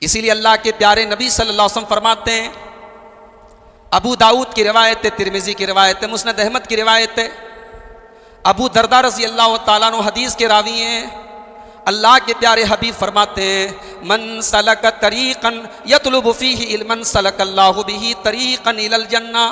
اسی لیے اللہ کے پیارے نبی صلی اللہ علیہ وسلم فرماتے ہیں، ابو داؤد کی روایت ہے، ترمذی کی روایت ہے، مسند احمد کی روایت ہے، ابو درداء رضی اللہ تعالیٰ عنہ حدیث کے راوی ہیں، اللہ کے پیارے حبیب فرماتے ہیں، من سلک طریقا یطلب فیہ علما سلک اللہ بہ طریقا الی الجنہ،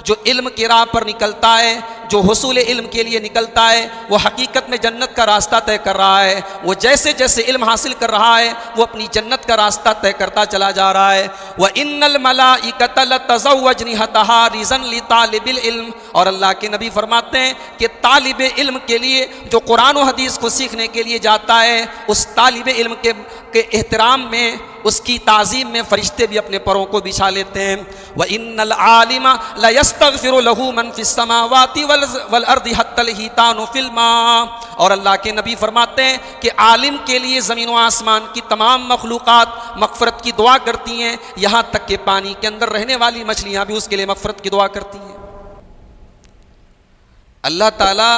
جو علم کی راہ پر نکلتا ہے، جو حصول علم کے لیے نکلتا ہے، وہ حقیقت میں جنت کا راستہ طے کر رہا ہے۔ وہ جیسے جیسے علم حاصل کر رہا ہے وہ اپنی جنت کا راستہ طے کرتا چلا جا رہا ہے۔ وَإِنَّ الْمَلَائِكَةَ لَتَضَعُ أَجْنِحَتَهَا رِزًا لِطَالِبِ الْعِلْمِ، اور اللہ کے نبی فرماتے ہیں کہ طالب علم کے لیے جو قرآن و حدیث کو سیکھنے کے لیے جاتا ہے، اس طالب علم کے احترام میں، اس کی تعظیم میں فرشتے بھی اپنے پروں کو بچھا لیتے ہیں۔ وَإِنَّ الْعَالِمَ لَيَسْتَغْفِرُ لَهُ مَنْ فِي السَّمَاوَاتِ وَالْأَرْضِ حَتَّى الْحِيتَانُ فِي الْمَاءِ، اور اللہ کے نبی فرماتے ہیں کہ عالم کے لیے زمین و آسمان کی تمام مخلوقات مغفرت کی دعا کرتی ہیں، یہاں تک کہ پانی کے اندر رہنے والی مچھلیاں بھی اس کے لیے مغفرت کی دعا کرتی ہیں۔ اللہ تعالیٰ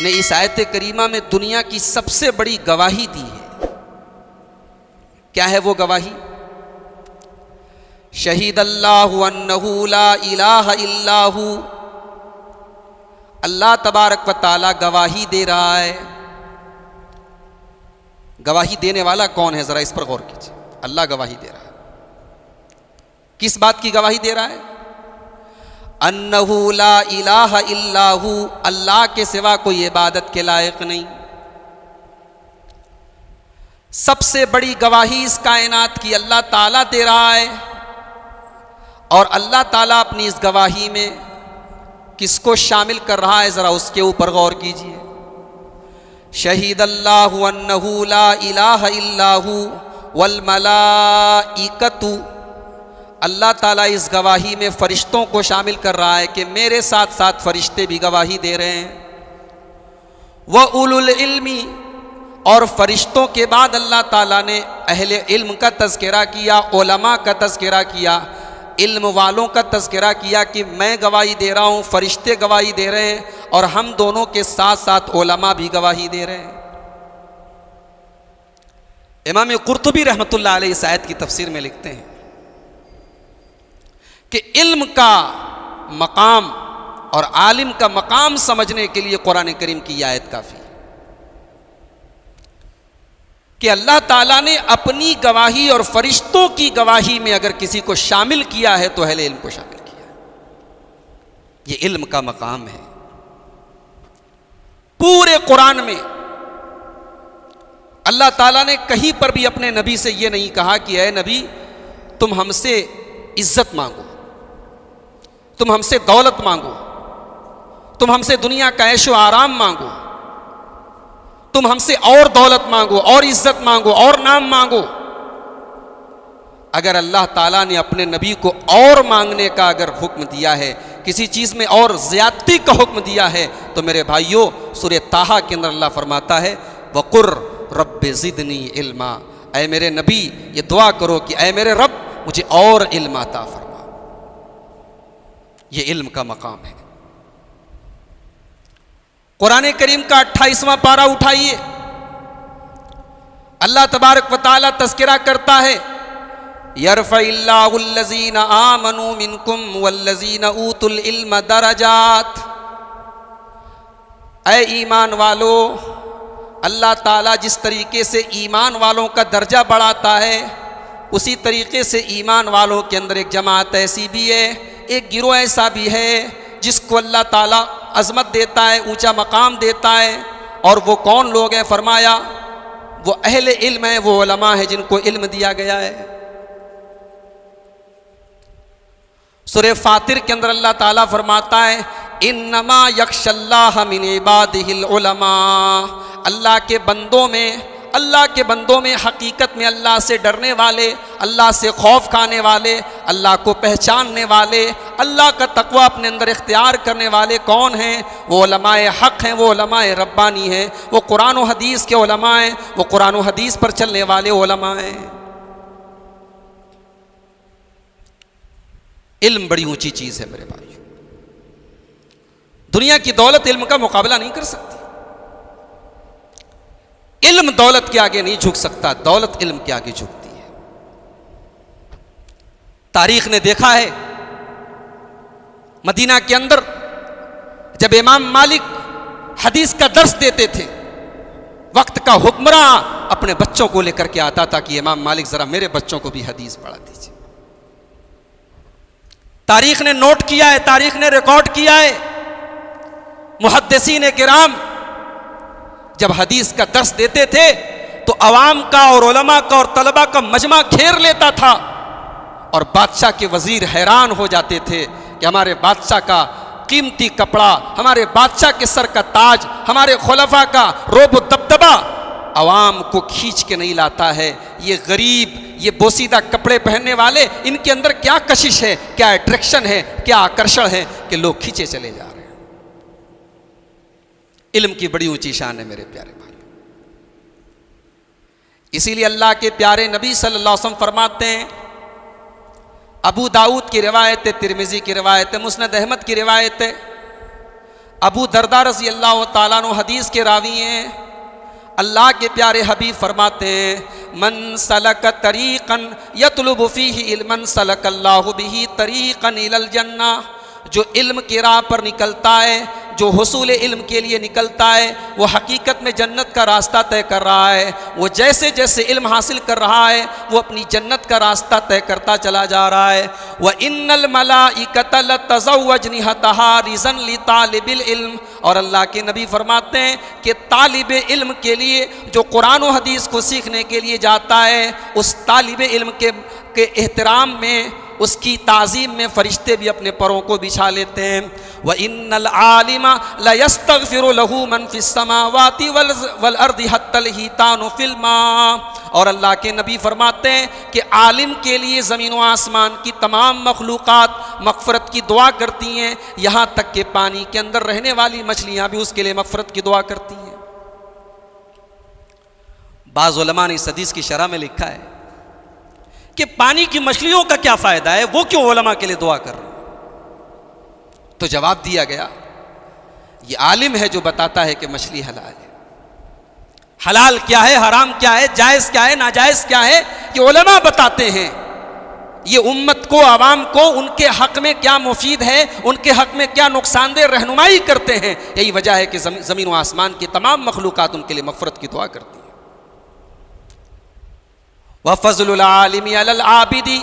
نے اس آیت کریمہ میں دنیا کی سب سے بڑی گواہی دی ہے۔ کیا ہے وہ گواہی؟ شہید اللہ انہ لا الہ الا ہو، اللہ تبارک و تعالی گواہی دے رہا ہے۔ گواہی دینے والا کون ہے؟ ذرا اس پر غور کیجیے۔ اللہ گواہی دے رہا ہے، کس بات کی گواہی دے رہا ہے؟ انہ لا الہ الا ہو، اللہ کے سوا کوئی عبادت کے لائق نہیں۔ سب سے بڑی گواہی اس کائنات کی اللہ تعالیٰ دے رہا ہے، اور اللہ تعالیٰ اپنی اس گواہی میں کس کو شامل کر رہا ہے؟ ذرا اس کے اوپر غور کیجیے۔ شہید اللہ انہ لا الہ الا ہو والملائکۃ، اللہ تعالیٰ اس گواہی میں فرشتوں کو شامل کر رہا ہے کہ میرے ساتھ ساتھ فرشتے بھی گواہی دے رہے ہیں۔ وَأُولُو الْعِلْمِ، اور فرشتوں کے بعد اللہ تعالیٰ نے اہل علم کا تذکرہ کیا، علماء کا تذکرہ کیا، علم والوں کا تذکرہ کیا کہ میں گواہی دے رہا ہوں، فرشتے گواہی دے رہے ہیں، اور ہم دونوں کے ساتھ ساتھ علماء بھی گواہی دے رہے ہیں۔ امام قرطبی رحمۃ اللہ علیہ اس آیت کی تفسیر میں لکھتے ہیں کہ علم کا مقام اور عالم کا مقام سمجھنے کے لیے قرآن کریم کی یہ آیت کافی ہے کہ اللہ تعالیٰ نے اپنی گواہی اور فرشتوں کی گواہی میں اگر کسی کو شامل کیا ہے تو اہل علم کو شامل کیا ہے۔ یہ علم کا مقام ہے۔ پورے قرآن میں اللہ تعالیٰ نے کہیں پر بھی اپنے نبی سے یہ نہیں کہا کہ اے نبی تم ہم سے عزت مانگو، تم ہم سے دولت مانگو، تم ہم سے دنیا کا عیش و آرام مانگو، تم ہم سے اور دولت مانگو، اور عزت مانگو، اور نام مانگو۔ اگر اللہ تعالیٰ نے اپنے نبی کو اور مانگنے کا اگر حکم دیا ہے، کسی چیز میں اور زیادتی کا حکم دیا ہے، تو میرے بھائیوں سورہ طٰہٰ کے اندر اللہ فرماتا ہے وَقُرْ رَبِّ زِدْنِی عِلْمًا، اے میرے نبی یہ دعا کرو کہ اے میرے رب مجھے اور علم عطا فرما۔ یہ علم کا مقام ہے۔ قرآن کریم کا 28واں پارہ اٹھائیے، اللہ تبارک و تعالیٰ تذکرہ کرتا ہے یرفع اللہ الذین آمنوا منکم والذین اوتوا العلم درجات، اے ایمان والو، اللہ تعالیٰ جس طریقے سے ایمان والوں کا درجہ بڑھاتا ہے اسی طریقے سے ایمان والوں کے اندر ایک جماعت ایسی بھی ہے، ایک گروہ ایسا بھی ہے جس کو اللہ تعالیٰ عظمت دیتا ہے، اونچا مقام دیتا ہے۔ اور وہ کون لوگ ہیں؟ فرمایا وہ اہل علم ہیں، وہ علماء ہیں جن کو علم دیا گیا ہے۔ سورہ فاطر کے اندر اللہ تعالیٰ فرماتا ہے انما یخشی اللہ من عبادہ العلماء، اللہ کے بندوں میں حقیقت میں اللہ سے ڈرنے والے، اللہ سے خوف کھانے والے، اللہ کو پہچاننے والے، اللہ کا تقوی اپنے اندر اختیار کرنے والے کون ہیں؟ وہ علماء حق ہیں، وہ علماء ربانی ہیں، وہ قرآن و حدیث کے علماء ہیں، وہ قرآن و حدیث پر چلنے والے علماء ہیں۔ علم بڑی اونچی چیز ہے میرے بھائی، دنیا کی دولت علم کا مقابلہ نہیں کر سکتی۔ علم دولت کے آگے نہیں جھک سکتا، دولت علم کے آگے جھکتی ہے۔ تاریخ نے دیکھا ہے مدینہ کے اندر جب امام مالک حدیث کا درس دیتے تھے، وقت کا حکمراں اپنے بچوں کو لے کر کے آتا تھا کہ امام مالک ذرا میرے بچوں کو بھی حدیث پڑھا دیجیے۔ تاریخ نے نوٹ کیا ہے، تاریخ نے ریکارڈ کیا ہے، محدثین کرام جب حدیث کا درس دیتے تھے تو عوام کا اور علماء کا اور طلباء کا مجمع گھیر لیتا تھا، اور بادشاہ کے وزیر حیران ہو جاتے تھے کہ ہمارے بادشاہ کا قیمتی کپڑا، ہمارے بادشاہ کے سر کا تاج، ہمارے خلفاء کا رعب و دبدبہ عوام کو کھینچ کے نہیں لاتا ہے۔ یہ غریب، یہ بوسیدہ کپڑے پہننے والے، ان کے اندر کیا کشش ہے، کیا اٹریکشن ہے، کیا آکرشن ہے کہ لوگ کھینچے چلے جا رہے ہیں۔ علم کی بڑی اونچی شان ہے میرے پیارے بھائی، اسی لیے اللہ کے پیارے نبی صلی اللہ علیہ وسلم فرماتے ہیں، ابو داؤد کی روایت ہے، ترمذی کی روایت ہے، مسند احمد کی روایت ہے، ابو درداء رضی اللہ تعالیٰ عنہ حدیث کے راوی ہیں، اللہ کے پیارے حبیب فرماتے ہیں، من سلک طریقا یطلب فیہ علما سلک اللہ بہ طریقا الی الجنہ، جو علم کی راہ پر نکلتا ہے، جو حصول علم کے لیے نکلتا ہے، وہ حقیقت میں جنت کا راستہ طے کر رہا ہے۔ وہ جیسے جیسے علم حاصل کر رہا ہے وہ اپنی جنت کا راستہ طے کرتا چلا جا رہا ہے۔ وَإِنَّ الْمَلَائِكَةَ لَتَزَوَّجْنِهَا رِزًا لِطَالِبِ الْعِلْمِ، اور اللہ کے نبی فرماتے ہیں کہ طالب علم کے لیے جو قرآن و حدیث کو سیکھنے کے لیے جاتا ہے، اس طالب علم کے احترام میں، اس کی تعظیم میں فرشتے بھی اپنے پروں کو بچھا لیتے ہیں۔ وَإِنَّ الْعَالِمَ لَيَسْتَغْفِرُ لَهُ مَنْ فِي السَّمَاوَاتِ وَالْأَرْضِ حَتَّى الْحِيتَانُ فِي الْمَاءِ، اور اللہ کے نبی فرماتے ہیں کہ عالم کے لیے زمین و آسمان کی تمام مخلوقات مغفرت کی دعا کرتی ہیں، یہاں تک کہ پانی کے اندر رہنے والی مچھلیاں بھی اس کے لیے مغفرت کی دعا کرتی ہیں۔ بعض علماء نے اس حدیث کی شرح میں لکھا ہے کہ پانی کی مچھلیوں کا کیا فائدہ ہے، وہ کیوں علماء کے لیے دعا کر رہے ہیں؟ تو جواب دیا گیا، یہ عالم ہے جو بتاتا ہے کہ مچھلی حلال ہے، حلال کیا ہے، حرام کیا ہے، جائز کیا ہے، ناجائز کیا ہے، یہ علماء بتاتے ہیں۔ یہ امت کو، عوام کو ان کے حق میں کیا مفید ہے، ان کے حق میں کیا نقصان دہ رہنمائی کرتے ہیں۔ یہی وجہ ہے کہ زمین و آسمان کی تمام مخلوقات ان کے لیے مغفرت کی دعا کرتی ہیں۔ وَفَضْلُ الْعَالِمِ عَلَى الْعَابِدِ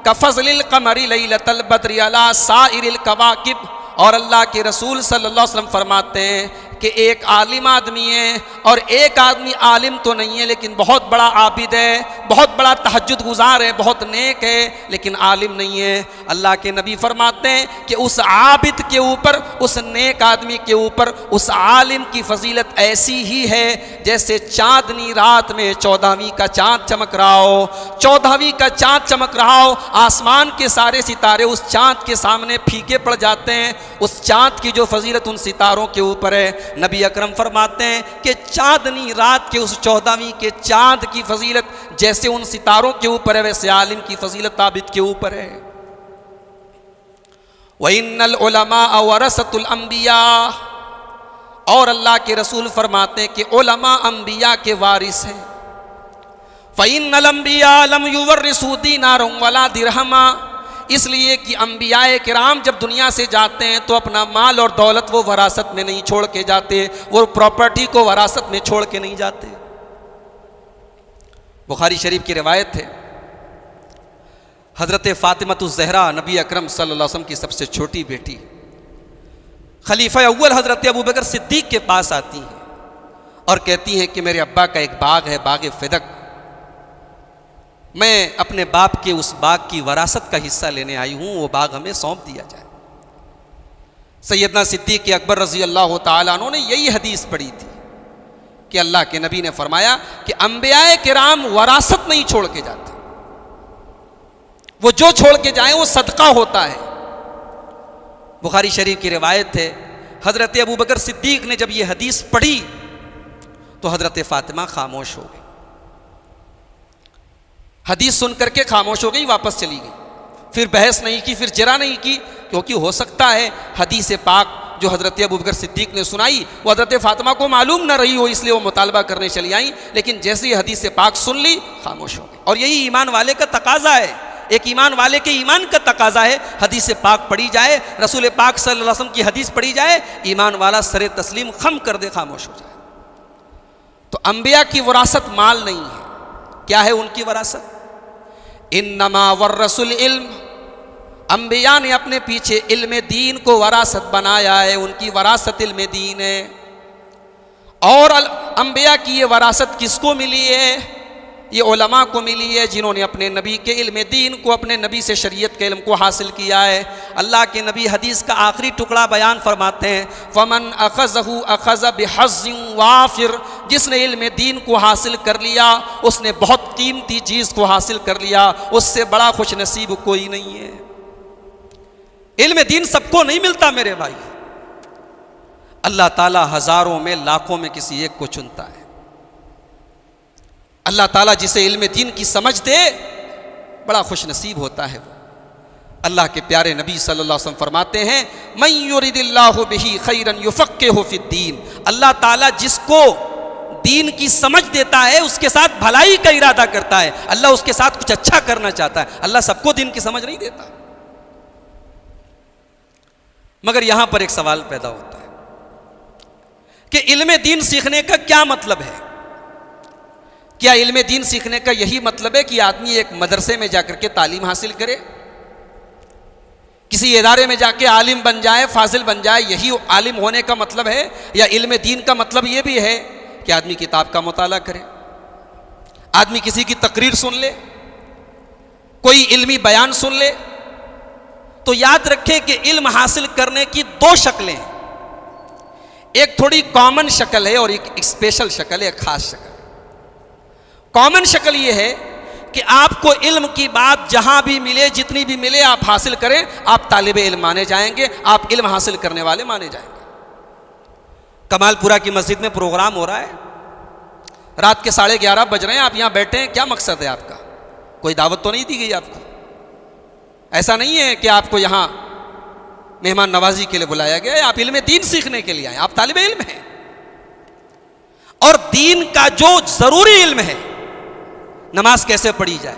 كَفَضْلِ الْقَمَرِ لَيْلَةَ الْبَدْرِ عَلَى سَائِرِ الْكَوَاكِبِ، اور اللہ کے رسول صلی اللہ علیہ وسلم فرماتے ہیں کہ ایک عالم آدمی ہے، اور ایک آدمی عالم تو نہیں ہے لیکن بہت بڑا عابد ہے، بہت بڑا تہجد گزار ہے، بہت نیک ہے، لیکن عالم نہیں ہے۔ اللہ کے نبی فرماتے ہیں کہ اس عابد کے اوپر، اس نیک آدمی کے اوپر، اس عالم کی فضیلت ایسی ہی ہے جیسے چاندنی رات میں 14ویں کا چاند چمک رہا ہو، 14ویں کا چاند چمک رہا ہو، آسمان کے سارے ستارے اس چاند کے سامنے پھیکے پڑ جاتے ہیں، اس چاند کی جو فضیلت ان ستاروں کے اوپر ہے۔ نبی اکرم فرماتے ہیں کہ چاندنی رات کے اس 14ویں کے چاند کی فضیلت جیسے ان ستاروں کے اوپر ہے، ویسے عالم کی فضیلت عابد کے اوپر ہے۔ وَإِنَّ الْعُلَمَاءَ وَرَثَةُ الْأَنْبِيَاءِ، اور اللہ کے رسول فرماتے ہیں کہ علماء انبیاء کے وارث ہیں۔ فَإِنَّ الْأَنْبِيَاءَ لَمْ يُوَرِّثُوا دِينَارًا وَلَا دِرْهَمًا، اس لیے کہ انبیاء کرام جب دنیا سے جاتے ہیں تو اپنا مال اور دولت وہ وراثت میں نہیں چھوڑ کے جاتے، وہ پراپرٹی کو وراثت میں چھوڑ کے نہیں جاتے۔ بخاری شریف کی روایت ہے، حضرت فاطمۃ الزہرا نبی اکرم صلی اللہ علیہ وسلم کی سب سے چھوٹی بیٹی، خلیفہ اول حضرت ابوبکر صدیق کے پاس آتی ہیں اور کہتی ہیں کہ میرے ابا کا ایک باغ ہے، باغ فدق، میں اپنے باپ کے اس باغ کی وراثت کا حصہ لینے آئی ہوں، وہ باغ ہمیں سونپ دیا جائے۔ سیدنا صدیق اکبر رضی اللہ تعالیٰ عنہ نے یہی حدیث پڑھی تھی کہ اللہ کے نبی نے فرمایا کہ انبیاء کرام وراثت نہیں چھوڑ کے جاتے، وہ جو چھوڑ کے جائیں وہ صدقہ ہوتا ہے۔ بخاری شریف کی روایت ہے، حضرت ابوبکر صدیق نے جب یہ حدیث پڑھی تو حضرت فاطمہ خاموش ہو گئی، حدیث سن کر کے خاموش ہو گئی، واپس چلی گئی، پھر بحث نہیں کی، پھر جرا نہیں کی، کیونکہ ہو سکتا ہے حدیث پاک جو حضرت ابوبکر صدیق نے سنائی وہ حضرت فاطمہ کو معلوم نہ رہی ہو، اس لیے وہ مطالبہ کرنے چلی آئیں، لیکن جیسے ہی حدیث پاک سن لی خاموش ہو گئی۔ اور یہی ایمان والے کا تقاضا ہے، ایک ایمان والے کے ایمان کا تقاضا ہے، حدیث پاک پڑھی جائے، رسول پاک صلی اللہ علیہ وسلم کی حدیث پڑھی جائے، ایمان والا سر تسلیم خم کر دے، خاموش ہو جائے۔ تو انبیاء کی وراثت مال نہیں ہے، کیا ہے ان کی وراثت؟ انما ورثوا العلم، انبیاء نے اپنے پیچھے علم دین کو وراثت بنایا ہے، ان کی وراثت علم دین ہے۔ اور انبیاء کی یہ وراثت کس کو ملی ہے؟ یہ علماء کو ملی ہے، جنہوں نے اپنے نبی کے علم دین کو، اپنے نبی سے شریعت کے علم کو حاصل کیا ہے۔ اللہ کے نبی حدیث کا آخری ٹکڑا بیان فرماتے ہیں، فَمَنْ أَخَذَهُ أَخَذَ بِحَظٍ وَافِرٍ، جس نے علم دین کو حاصل کر لیا اس نے بہت قیمتی چیز کو حاصل کر لیا، اس سے بڑا خوش نصیب کوئی نہیں ہے۔ علم دین سب کو نہیں ملتا میرے بھائی، اللہ تعالیٰ ہزاروں میں لاکھوں میں کسی ایک کو چنتا ہے۔ اللہ تعالیٰ جسے علم دین کی سمجھ دے بڑا خوش نصیب ہوتا ہے وہ۔ اللہ کے پیارے نبی صلی اللہ علیہ وسلم فرماتے ہیں، مَن يُرِدِ اللَّهُ بِهِ خَيْرًا يُفَقِّهُ فِي الدِّينِ، اللہ تعالیٰ جس کو دین کی سمجھ دیتا ہے اس کے ساتھ بھلائی کا ارادہ کرتا ہے، اللہ اس کے ساتھ کچھ اچھا کرنا چاہتا ہے، اللہ سب کو دین کی سمجھ نہیں دیتا۔ مگر یہاں پر ایک سوال پیدا ہوتا ہے کہ علم دین سیکھنے کا کیا مطلب ہے؟ کیا علم دین سیکھنے کا یہی مطلب ہے کہ آدمی ایک مدرسے میں جا کر کے تعلیم حاصل کرے، کسی ادارے میں جا کے عالم بن جائے، فاضل بن جائے، یہی عالم ہونے کا مطلب ہے؟ یا علم دین کا مطلب یہ بھی ہے کہ آدمی کتاب کا مطالعہ کرے، آدمی کسی کی تقریر سن لے، کوئی علمی بیان سن لے؟ تو یاد رکھے کہ علم حاصل کرنے کی دو شکلیں ہیں، ایک تھوڑی کامن شکل ہے اور ایک اسپیشل شکل ہے، ایک خاص شکل ہے۔ کامن شکل یہ ہے کہ آپ کو علم کی بات جہاں بھی ملے، جتنی بھی ملے آپ حاصل کریں، آپ طالب علم مانے جائیں گے، آپ علم حاصل کرنے والے مانے جائیں گے۔ کمال پورہ کی مسجد میں پروگرام ہو رہا ہے، رات کے 11:30 بج رہے ہیں، آپ یہاں بیٹھے ہیں، کیا مقصد ہے آپ کا؟ کوئی دعوت تو نہیں دی گئی آپ کو؟ ایسا نہیں ہے کہ آپ کو یہاں مہمان نوازی کے لیے بلایا گیا ہے، آپ علم دین سیکھنے کے لیے آئے، آپ طالب علم ہیں۔ اور دین کا جو ضروری علم ہے، نماز کیسے پڑھی جائے،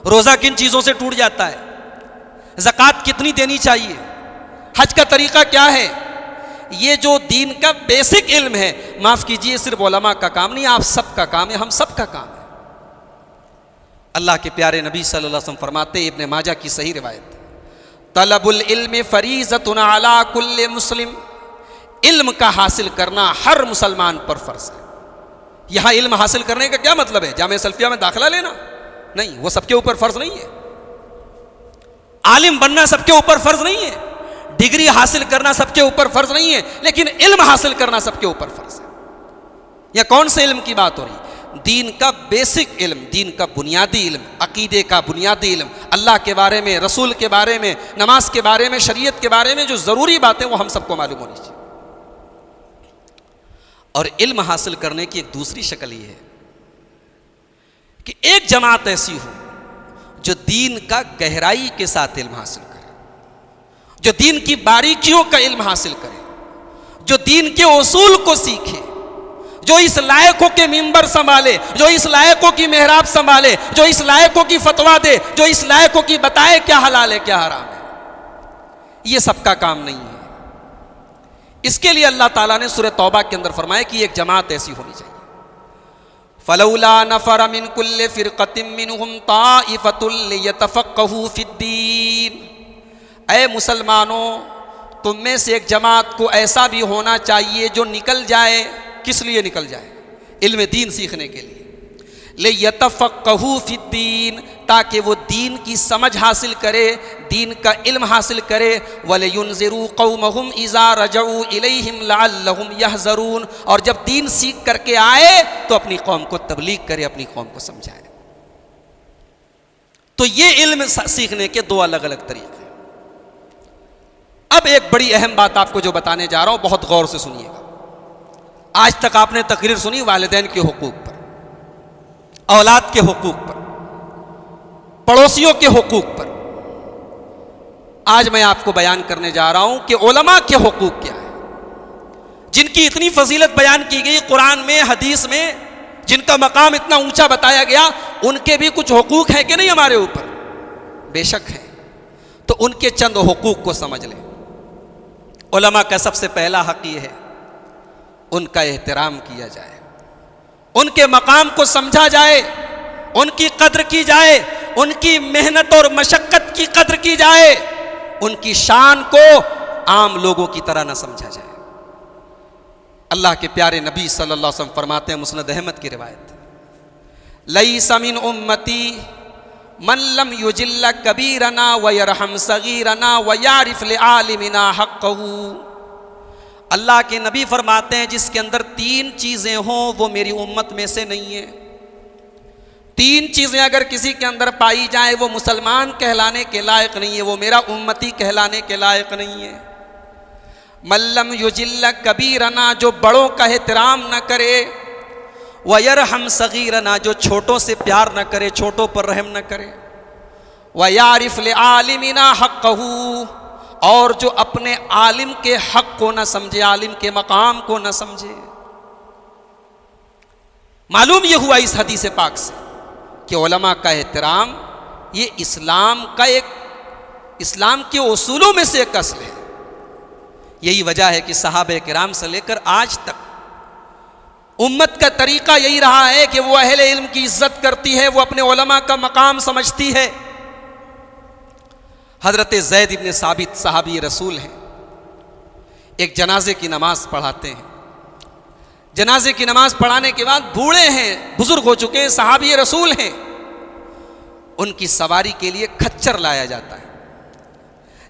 روزہ کن چیزوں سے ٹوٹ جاتا ہے، زکوٰۃ کتنی دینی چاہیے، حج کا طریقہ کیا ہے، یہ جو دین کا بیسک علم ہے، معاف کیجئے صرف علماء کا کام نہیں، آپ سب کا کام ہے، ہم سب کا کام ہے۔ اللہ کے پیارے نبی صلی اللہ علیہ وسلم فرماتے ہیں، ابن ماجہ کی صحیح روایت، طلب العلم فریضۃ علی کل مسلم، علم کا حاصل کرنا ہر مسلمان پر فرض ہے۔ یہاں علم حاصل کرنے کا کیا مطلب ہے؟ جامعہ سلفیہ میں داخلہ لینا نہیں، وہ سب کے اوپر فرض نہیں ہے۔ عالم بننا سب کے اوپر فرض نہیں ہے، ڈگری حاصل کرنا سب کے اوپر فرض نہیں ہے، لیکن علم حاصل کرنا سب کے اوپر فرض ہے۔ یہ کون سے علم کی بات ہو رہی ہے؟ دین کا بیسک علم، دین کا بنیادی علم، عقیدے کا بنیادی علم، اللہ کے بارے میں، رسول کے بارے میں، نماز کے بارے میں، شریعت کے بارے میں جو ضروری باتیں وہ ہم سب کو معلوم ہونی چاہیے۔ اور علم حاصل کرنے کی ایک دوسری شکل یہ ہے کہ ایک جماعت ایسی ہو جو دین کا گہرائی کے ساتھ علم حاصل کرے، جو دین کی باریکیوں کا علم حاصل کرے، جو دین کے اصول کو سیکھے، جو اس لائقوں کے منبر سنبھالے، جو اس لائقوں کی محراب سنبھالے، جو اس لائقوں کی فتویٰ دے، جو اس لائقوں کی بتائے کیا حلال ہے کیا حرام ہے۔ یہ سب کا کام نہیں ہے۔ اس کے لیے اللہ تعالیٰ نے سورہ توبہ کے اندر فرمایا کہ ایک جماعت ایسی ہونی چاہیے، فَلَوْلَا نَفَرَ مِن كُلِّ فِرْقَةٍ مِّنْهُمْ طَائِفَةٌ لِيَتَفَقَّهُوا فِي الدِّينِ، اے مسلمانوں تم میں سے ایک جماعت کو ایسا بھی ہونا چاہیے جو نکل جائے، کس لیے نکل جائے؟ علم دین سیکھنے کے لیے، لِيَتَفَقَّهُوا فِي الدِّينِ، تاکہ وہ دین کی سمجھ حاصل کرے، دین کا علم حاصل کرے، وَلِيُنذِرُوا قَوْمَهُمْ إِذَا رَجَعُوا إِلَيْهِمْ لَعَلَّهُمْ يَحْذَرُونَ، اور جب دین سیکھ کر کے آئے تو اپنی قوم کو تبلیغ کرے، اپنی قوم کو سمجھائے۔ تو یہ علم سیکھنے کے دو الگ الگ طریقے ہیں۔ اب ایک بڑی اہم بات آپ کو جو بتانے جا رہا ہوں، بہت غور سے سنیے گا۔ آج تک آپ نے تقریر سنی والدین کے حقوق پر، اولاد کے حقوق پر، پڑوسیوں کے حقوق پر، آج میں آپ کو بیان کرنے جا رہا ہوں کہ علماء کے حقوق کیا ہیں، جن کی اتنی فضیلت بیان کی گئی قرآن میں، حدیث میں، جن کا مقام اتنا اونچا بتایا گیا، ان کے بھی کچھ حقوق ہیں کہ نہیں ہمارے اوپر؟ بے شک ہیں۔ تو ان کے چند حقوق کو سمجھ لیں۔ علماء کا سب سے پہلا حق یہ ہے ان کا احترام کیا جائے، ان کے مقام کو سمجھا جائے، ان کی قدر کی جائے، ان کی محنت اور مشقت کی قدر کی جائے، ان کی شان کو عام لوگوں کی طرح نہ سمجھا جائے۔ اللہ کے پیارے نبی صلی اللہ علیہ وسلم فرماتے ہیں، مسند احمد کی روایت، لیس من امتی من لم یجل کبیرنا ویرحم صغیرنا ویعرف لعالمنا حقہ۔ اللہ کے نبی فرماتے ہیں جس کے اندر تین چیزیں ہوں وہ میری امت میں سے نہیں ہے۔ تین چیزیں اگر کسی کے اندر پائی جائیں وہ مسلمان کہلانے کے لائق نہیں ہے، وہ میرا امتی کہلانے کے لائق نہیں ہے۔ من لم یجل کبیرنا، جو بڑوں کا احترام نہ کرے، وَيَرْحَمْ صَغِيرَنَا، جو چھوٹوں سے پیار نہ کرے، چھوٹوں پر رحم نہ کرے، وَيَعْرِفْ لِعَالِمِنَا حَقَّهُ، اور جو اپنے عالم کے حق کو نہ سمجھے، عالم کے مقام کو نہ سمجھے۔ معلوم یہ ہوا اس حدیث پاک سے کہ علماء کا احترام یہ اسلام کے اصولوں میں سے ایک اصل ہے۔ یہی وجہ ہے کہ صحابہ کرام سے لے کر آج تک امت کا طریقہ یہی رہا ہے کہ وہ اہل علم کی عزت کرتی ہے، وہ اپنے علماء کا مقام سمجھتی ہے۔ حضرت زید بن ثابت صحابی رسول ہیں، ایک جنازے کی نماز پڑھاتے ہیں۔ جنازے کی نماز پڑھانے کے بعد بوڑھے ہیں، بزرگ ہو چکے ہیں، صحابی رسول ہیں، ان کی سواری کے لیے کھچر لایا جاتا ہے۔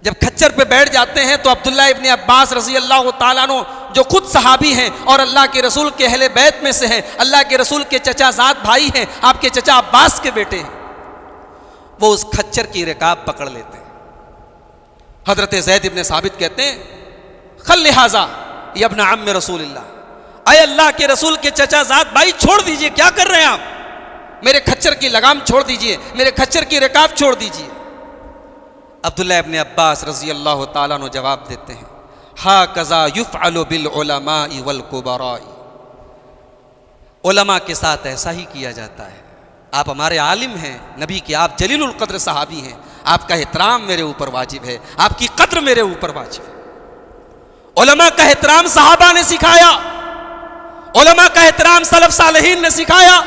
جب کھچر پہ بیٹھ جاتے ہیں تو عبداللہ ابن عباس رضی اللہ تعالیٰ عنہ، جو خود صحابی ہیں اور اللہ کے رسول کے اہل بیت میں سے ہیں، اللہ کے رسول کے چچا زاد بھائی ہیں، آپ کے چچا عباس کے بیٹے ہیں، وہ اس کھچر کی رکاب پکڑ لیتے ہیں۔ حضرت زید ابن ثابت کہتے ہیں، خل ھذا یا ابن عم رسول اللہ، اے اللہ کے رسول کے چچا زاد بھائی چھوڑ دیجئے، کیا کر رہے ہیں آپ؟ میرے کھچر کی لگام چھوڑ دیجئے، میرے کھچر کی رکاب چھوڑ دیجئے۔ عبداللہ ابن عباس رضی اللہ تعالیٰ عنہ جواب دیتے ہیں، ہاکذا یفعل بالعلماء والکبراء، علماء کے ساتھ ایسا ہی کیا جاتا ہے۔ آپ ہمارے عالم ہیں، نبی کے آپ جلیل القدر صحابی ہیں، آپ کا احترام میرے اوپر واجب ہے، آپ کی قدر میرے اوپر واجب ہے۔ علماء کا احترام صحابہ نے سکھایا، علماء کا احترام سلف صالحین نے سکھایا۔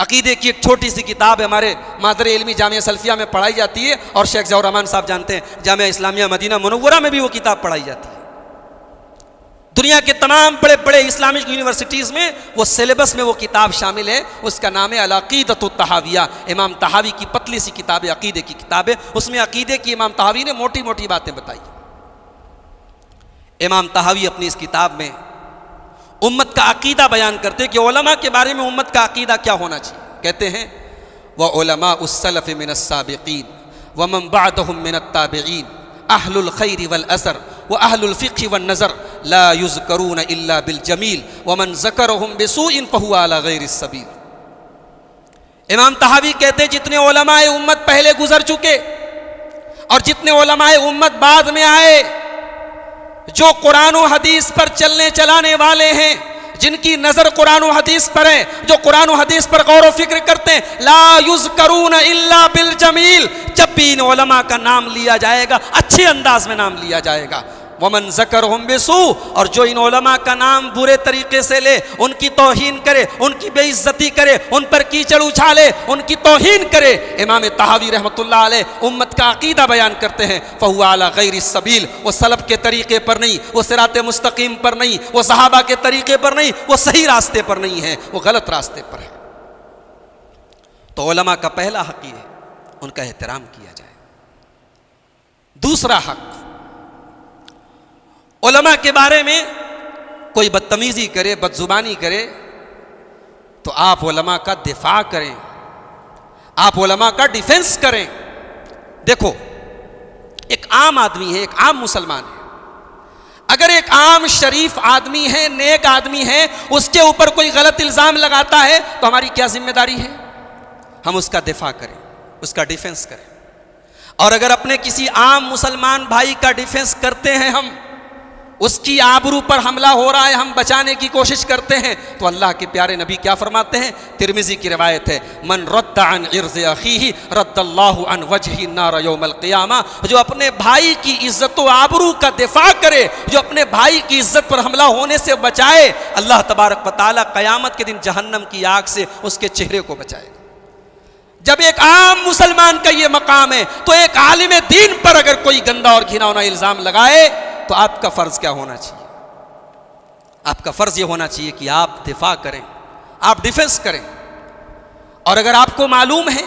عقیدے کی ایک چھوٹی سی کتاب ہے، ہمارے مادر علمی جامعہ سلفیہ میں پڑھائی جاتی ہے، اور شیخ ضیاء الرحمن صاحب جانتے ہیں جامعہ اسلامیہ مدینہ منورہ میں بھی وہ کتاب پڑھائی جاتی ہے۔ دنیا کے تمام بڑے بڑے اسلامک یونیورسٹیز میں وہ سلیبس میں وہ کتاب شامل ہے، اس کا نام ہے العقیدۃ الطحاویہ۔ امام طحاوی کی پتلی سی کتاب ہے، عقیدے کی کتاب ہے، اس میں عقیدے کی امام طحاوی نے موٹی موٹی باتیں بتائی۔ امام طحاوی اپنی اس کتاب میں امت کا عقیدہ بیان کرتے کہ علماء کے بارے میں امت کا عقیدہ کیا ہونا چاہیے۔ کہتے ہیں وَعُلَمَاءُ السَّلَفِ مِنَ السَّابِقِينَ وَمَنْ بَعْدَهُمْ مِنَ التَّابِعِينَ أَهْلُ الْخَيْرِ وَالْأَثَرِ وَأَهْلُ الْفِقْهِ وَالنَّظَرِ لَا يُذْكَرُونَ إِلَّا بِالْجَمِيلِ وَمَنْ ذَكَرَهُمْ بِسُوءٍ فَهُوَ عَلَى غَيْرِ السَّبِيلِ۔ امام طحاوی کہتے ہیں جتنے علماء امت پہلے گزر چکے اور جتنے علماء امت بعد میں آئے، جو قرآن و حدیث پر چلنے چلانے والے ہیں، جن کی نظر قرآن و حدیث پر ہے، جو قرآن و حدیث پر غور و فکر کرتے ہیں، لا یذکرون الا بالجمیل، جب بھی ان علماء کا نام لیا جائے گا اچھے انداز میں نام لیا جائے گا۔ ومن ذکرہم بسوء، اور جو ان علماء کا نام برے طریقے سے لے، ان کی توہین کرے، ان کی بے عزتی کرے، ان پر کیچڑ اچھالے، ان کی توہین کرے، امام طحاوی رحمۃ اللہ علیہ امت کا عقیدہ بیان کرتے ہیں فہو علی غیر السبیل، وہ سلف کے طریقے پر نہیں، وہ صراط مستقیم پر نہیں، وہ صحابہ کے طریقے پر نہیں، وہ صحیح راستے پر نہیں ہے، وہ غلط راستے پر ہے۔ تو علماء کا پہلا حق یہ ہے ان کا احترام کیا جائے۔ دوسرا حق، علماء کے بارے میں کوئی بدتمیزی کرے، بدزبانی کرے تو آپ علماء کا دفاع کریں، آپ علماء کا ڈیفنس کریں۔ دیکھو، ایک عام آدمی ہے، ایک عام مسلمان ہے، اگر ایک عام شریف آدمی ہے، نیک آدمی ہے، اس کے اوپر کوئی غلط الزام لگاتا ہے تو ہماری کیا ذمہ داری ہے؟ ہم اس کا دفاع کریں، اس کا ڈیفنس کریں۔ اور اگر اپنے کسی عام مسلمان بھائی کا ڈیفنس کرتے ہیں ہم، اس کی آبرو پر حملہ ہو رہا ہے، ہم بچانے کی کوشش کرتے ہیں، تو اللہ کے پیارے نبی کیا فرماتے ہیں؟ ترمذی کی روایت ہے، من رد عن عرض اخیہ رد اللہ عن وجہ النار یوم القیامہ، جو اپنے بھائی کی عزت و آبرو کا دفاع کرے، جو اپنے بھائی کی عزت پر حملہ ہونے سے بچائے، اللہ تبارک و تعالیٰ قیامت کے دن جہنم کی آگ سے اس کے چہرے کو بچائے گا۔ جب ایک عام مسلمان کا یہ مقام ہے تو ایک عالم دین پر اگر کوئی گندا اور گھناؤنا الزام لگائے تو آپ کا فرض کیا ہونا چاہیے؟ آپ کا فرض یہ ہونا چاہیے کہ آپ دفاع کریں، آپ ڈیفنس کریں۔ اور اگر آپ کو معلوم ہے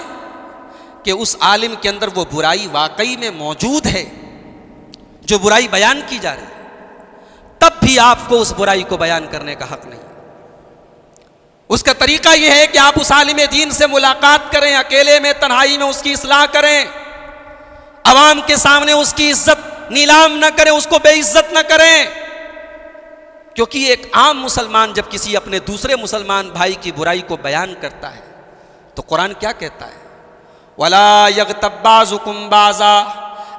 کہ اس عالم کے اندر وہ برائی واقعی میں موجود ہے جو برائی بیان کی جا رہی ہے، تب بھی آپ کو اس برائی کو بیان کرنے کا حق نہیں۔ اس کا طریقہ یہ ہے کہ آپ اس عالم دین سے ملاقات کریں، اکیلے میں تنہائی میں اس کی اصلاح کریں، عوام کے سامنے اس کی عزت نیلام نہ کریں، اس کو بے عزت نہ کریں، کیونکہ ایک عام مسلمان جب کسی اپنے دوسرے مسلمان بھائی کی برائی کو بیان کرتا ہے تو قرآن کیا کہتا ہے؟ وَلَا يَغْتَبْ بَعْضُكُمْ بَعْضًا،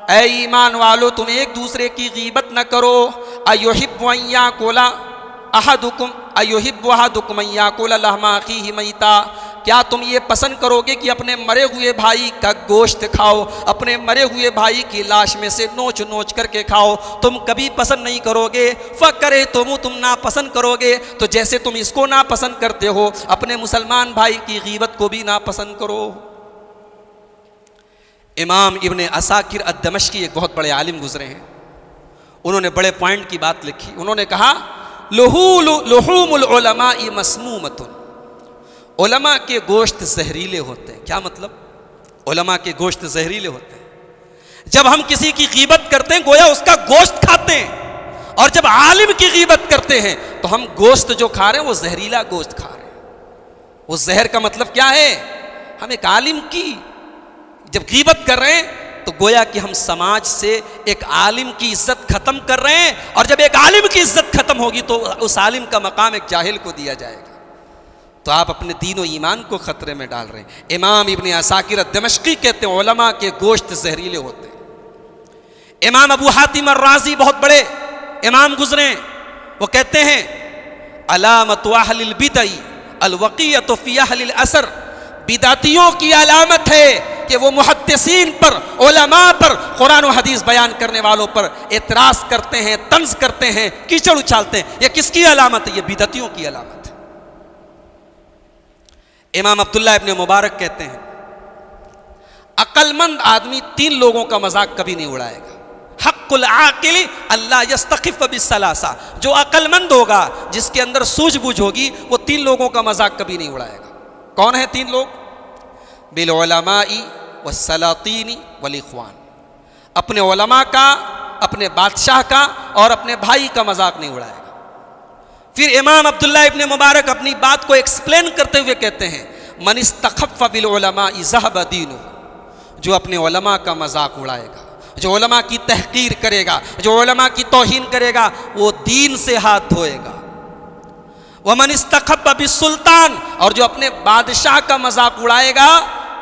اے ایمان والو تم ایک دوسرے کی غیبت نہ کرو۔ أَيُحِبُّ أَن يَأْكُلَ أَحَدُكُمْ أَيُحِبُّ أَحَدُكُمْ أَن يَأْكُلَ لَحْمَ أَخِيهِ مَيْتًا، کیا تم یہ پسند کرو گے کہ اپنے مرے ہوئے بھائی کا گوشت کھاؤ، اپنے مرے ہوئے بھائی کی لاش میں سے نوچ نوچ کر کے کھاؤ؟ تم کبھی پسند نہیں کرو گے۔ فَكَرِهْتُمُوهُ، تم ناپسند کرو گے، تو جیسے تم اس کو ناپسند کرتے ہو اپنے مسلمان بھائی کی غیبت کو بھی ناپسند کرو۔ امام ابن عساکر الدمشقی ایک بہت بڑے عالم گزرے ہیں، انہوں نے بڑے پوائنٹ کی بات لکھی۔ انہوں نے کہا لحوم العلماء مسمومۃ، علماء کے گوشت زہریلے ہوتے ہیں۔ کیا مطلب؟ علماء کے گوشت زہریلے ہوتے ہیں۔ جب ہم کسی کی غیبت کرتے ہیں گویا اس کا گوشت کھاتے ہیں، اور جب عالم کی غیبت کرتے ہیں تو ہم گوشت جو کھا رہے ہیں وہ زہریلا گوشت کھا رہے ہیں۔ وہ زہر کا مطلب کیا ہے؟ ہم ایک عالم کی جب غیبت کر رہے ہیں تو گویا کہ ہم سماج سے ایک عالم کی عزت ختم کر رہے ہیں، اور جب ایک عالم کی عزت ختم ہوگی تو اس عالم کا مقام ایک جاہل کو دیا جائے گا۔ تو آپ اپنے دین و ایمان کو خطرے میں ڈال رہے ہیں۔ امام ابن عساکر الدمشقی کہتے ہیں علماء کے گوشت زہریلے ہوتے ہیں۔ امام ابو حاتم الرازی بہت بڑے امام گزرے ہیں، وہ کہتے ہیں علامت اہل البدع الوقیۃ فی اہل الاثر، بدعتیوں کی علامت ہے کہ وہ محدثین پر، علماء پر، قرآن و حدیث بیان کرنے والوں پر اعتراض کرتے ہیں، طنز کرتے ہیں، کیچڑ اچھالتے ہیں۔ یہ کس کی علامت ہے؟ یہ بدعتیوں کی علامت ہے۔ امام عبداللہ ابن مبارک کہتے ہیں عقل مند آدمی تین لوگوں کا مذاق کبھی نہیں اڑائے گا۔ حق العاقل اللہ یستخف بالثلاثہ، جو عقل مند ہوگا، جس کے اندر سوجھ بوجھ ہوگی، وہ تین لوگوں کا مذاق کبھی نہیں اڑائے گا۔ کون ہیں تین لوگ؟ بالعلماء والسلاطین والاخوان، اپنے علماء کا، اپنے بادشاہ کا اور اپنے بھائی کا مذاق نہیں اڑائے گا۔ پھر امام عبداللہ ابن مبارک اپنی بات کو ایکسپلین کرتے ہوئے کہتے ہیں من استخف بالعلماء ذهب دینہ، جو اپنے علماء کا مذاق اڑائے گا، جو علماء کی تحقیر کرے گا، جو علماء کی توہین کرے گا، وہ دین سے ہاتھ دھوئے گا۔ ومن استخف بالسلطان، اور جو اپنے بادشاہ کا مذاق اڑائے گا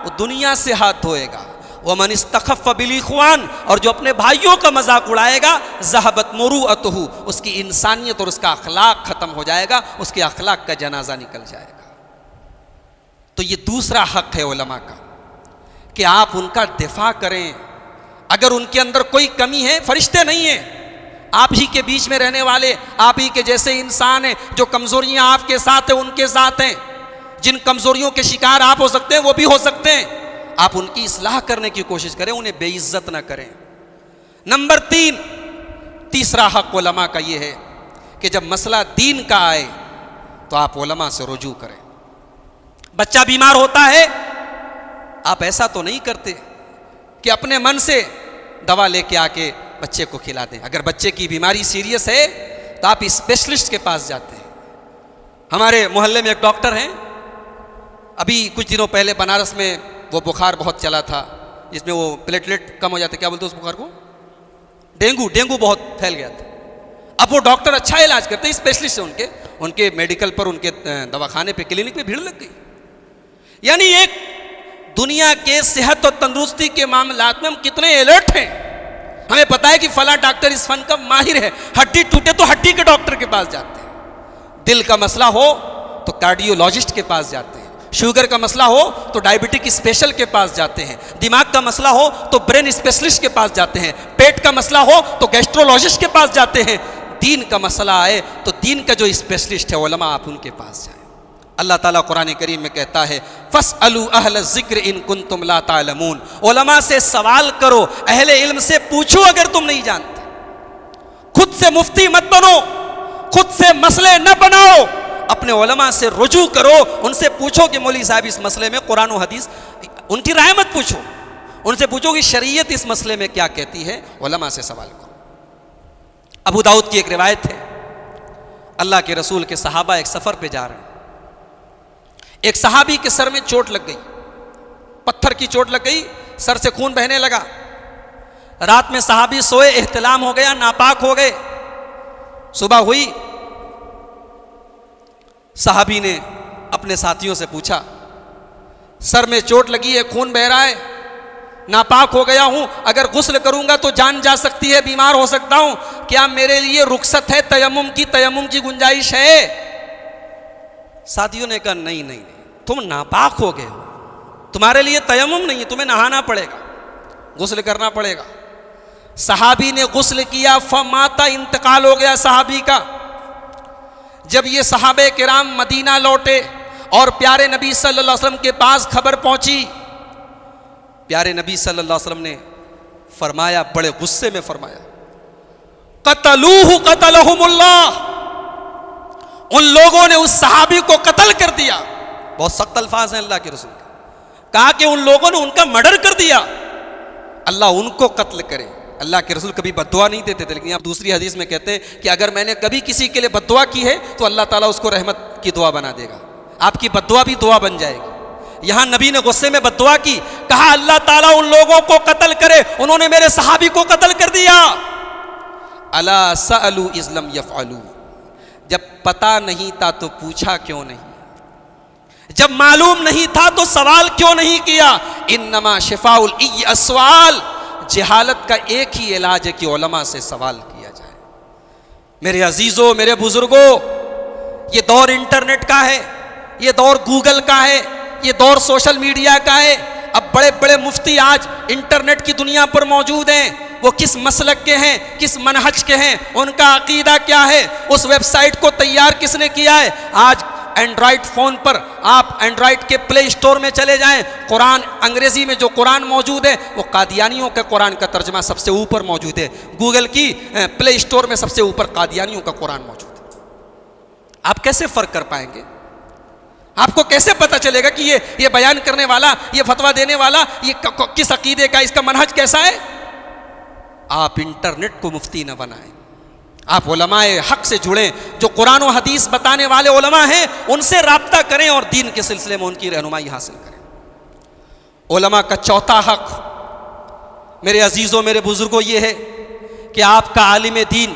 وہ دنیا سے ہاتھ دھوئے گا۔ ومن استخف بالاخوان، اور جو اپنے بھائیوں کا مذاق اڑائے گا ذہبت مروءتہ، اس کی انسانیت اور اس کا اخلاق ختم ہو جائے گا، اس کے اخلاق کا جنازہ نکل جائے گا۔ تو یہ دوسرا حق ہے علماء کا کہ آپ ان کا دفاع کریں۔ اگر ان کے اندر کوئی کمی ہے، فرشتے نہیں ہیں، آپ ہی کے بیچ میں رہنے والے، آپ ہی کے جیسے انسان ہیں، جو کمزوریاں آپ کے ساتھ ہیں ان کے ساتھ ہیں، جن کمزوریوں کے شکار آپ ہو سکتے ہیں وہ بھی ہو سکتے ہیں۔ آپ ان کی اصلاح کرنے کی کوشش کریں، انہیں بے عزت نہ کریں۔ نمبر 3، تیسرا حق علماء کا یہ ہے کہ جب مسئلہ دین کا آئے تو آپ علماء سے رجوع کریں۔ بچہ بیمار ہوتا ہے، آپ ایسا تو نہیں کرتے کہ اپنے من سے دوا لے کے آ کے بچے کو کھلا دیں۔ اگر بچے کی بیماری سیریس ہے تو آپ اسپیشلسٹ کے پاس جاتے ہیں۔ ہمارے محلے میں ایک ڈاکٹر ہیں، ابھی کچھ دنوں پہلے بنارس میں وہ بخار بہت چلا تھا جس میں وہ پلیٹلیٹ کم ہو جاتے، کیا بولتے اس بخار کو؟ ڈینگو بہت پھیل گیا تھا۔ اب وہ ڈاکٹر اچھا علاج کرتے ہیں، اسپیشلسٹ ہیں، ان کے میڈیکل پر، ان کے دواخانے پہ، کلینک پہ بھیڑ لگ گئی۔ یعنی ایک دنیا کے صحت اور تندرستی کے معاملات میں ہم کتنے الرٹ ہیں. ہمیں پتا ہے کہ فلاں ڈاکٹر اس فن کا ماہر ہے. ہڈی ٹوٹے تو ہڈی کے ڈاکٹر کے پاس جاتے ہیں. دل کا مسئلہ ہو تو کارڈیولوجسٹ کے پاس جاتے ہیں. شوگر کا مسئلہ ہو تو ڈائبٹک اسپیشل کے پاس جاتے ہیں. دماغ کا مسئلہ ہو تو برین اسپیشلسٹ کے پاس جاتے ہیں. پیٹ کا مسئلہ ہو تو گیسٹرولوجسٹ کے پاس جاتے ہیں. دین کا مسئلہ آئے تو دین کا جو اسپیشلسٹ ہے علماء, آپ ان کے پاس جائیں. اللہ تعالیٰ قرآن کریم میں کہتا ہے فَاسْأَلُوا أَهْلَ الذِّكْرِ إِن كُنتُمْ لَا تَعْلَمُونَ. علماء سے سوال کرو, اہل علم سے پوچھو اگر تم نہیں جانتے. خود سے مفتی مت بنو, خود سے مسئلے نہ بناؤ, اپنے علماء سے رجوع کرو. ان سے پوچھو کہ مولوی صاحب اس مسئلے میں قرآن و حدیث, ان کی رائے مت پوچھو, ان سے پوچھو کہ شریعت اس مسئلے میں کیا کہتی ہے. علماء سے سوال کرو. ابو داؤد کی ایک روایت ہے, اللہ کے رسول کے صحابہ ایک سفر پہ جا رہے ہیں. ایک صحابی کے سر میں چوٹ لگ گئی, پتھر کی چوٹ لگ گئی, سر سے خون بہنے لگا. رات میں صحابی سوئے, احتلام ہو گیا, ناپاک ہو گئے. صبح ہوئی, صحابی نے اپنے ساتھیوں سے پوچھا سر میں چوٹ لگی ہے, خون بہ رہا ہے, ناپاک ہو گیا ہوں, اگر غسل کروں گا تو جان جا سکتی ہے, بیمار ہو سکتا ہوں, کیا میرے لیے رخصت ہے تیمم کی گنجائش ہے؟ ساتھیوں نے کہا نہیں نہیں, تم ناپاک ہو گئے ہو, تمہارے لیے تیمم نہیں ہے, تمہیں نہانا پڑے گا, غسل کرنا پڑے گا. صحابی نے غسل کیا, فماتا, انتقال ہو گیا صحابی کا. جب یہ صحابہ کرام مدینہ لوٹے اور پیارے نبی صلی اللہ علیہ وسلم کے پاس خبر پہنچی, پیارے نبی صلی اللہ علیہ وسلم نے فرمایا, بڑے غصے میں فرمایا, قتلوہ قتلہم اللہ, ان لوگوں نے اس صحابی کو قتل کر دیا. بہت سخت الفاظ ہیں اللہ کے رسول کے, کہا کہ ان لوگوں نے ان کا مرڈر کر دیا, اللہ ان کو قتل کرے. اللہ کے رسول کبھی بد دعا نہیں دیتے تھے, لیکن آپ دوسری حدیث میں کہتے ہیں کہ اگر میں نے کبھی کسی کے لیے بد دعا کی ہے تو اللہ تعالیٰ اس کو رحمت کی دعا بنا دے گا, آپ کی بد دعا بھی دعا بن جائے گی. یہاں نبی نے غصے میں بد دعا کی, کہا اللہ تعالیٰ ان لوگوں کو قتل کرے, انہوں نے میرے صحابی کو قتل کر دیا. الا سألوا اذ لم يفعلوا, جب پتا نہیں تھا تو پوچھا کیوں نہیں, جب معلوم نہیں تھا تو سوال کیوں نہیں کیا. انما شفاء العی السؤال, جہالت کا ایک ہی علاج ہے کہ علماء سے سوال کیا جائے. میرے عزیزوں, میرے بزرگوں, یہ دور انٹرنیٹ کا ہے, یہ دور گوگل کا ہے, یہ دور سوشل میڈیا کا ہے. اب بڑے بڑے مفتی آج انٹرنیٹ کی دنیا پر موجود ہیں, وہ کس مسلک کے ہیں, کس منہج کے ہیں, ان کا عقیدہ کیا ہے, اس ویب سائٹ کو تیار کس نے کیا ہے. آج اینڈرائڈ فون پر آپ اینڈرائڈ کے پلے اسٹور میں چلے جائیں, قرآن انگریزی میں جو قرآن موجود ہے وہ قادیانیوں کے قرآن کا ترجمہ سب سے اوپر موجود ہے. گوگل کی پلے اسٹور میں سب سے اوپر قادیانیوں کا قرآن موجود ہے. آپ کیسے فرق کر پائیں گے؟ آپ کو کیسے پتہ چلے گا کہ یہ بیان کرنے والا, یہ فتویٰ دینے والا یہ کس عقیدے کا, اس کا منہج کیسا ہے؟ آپ انٹرنیٹ کو مفتی نہ بنائیں, آپ علماء حق سے جڑیں, جو قرآن و حدیث بتانے والے علماء ہیں ان سے رابطہ کریں اور دین کے سلسلے میں ان کی رہنمائی حاصل کریں. علماء کا چوتھا حق میرے عزیزوں, میرے بزرگوں, یہ ہے کہ آپ کا عالم دین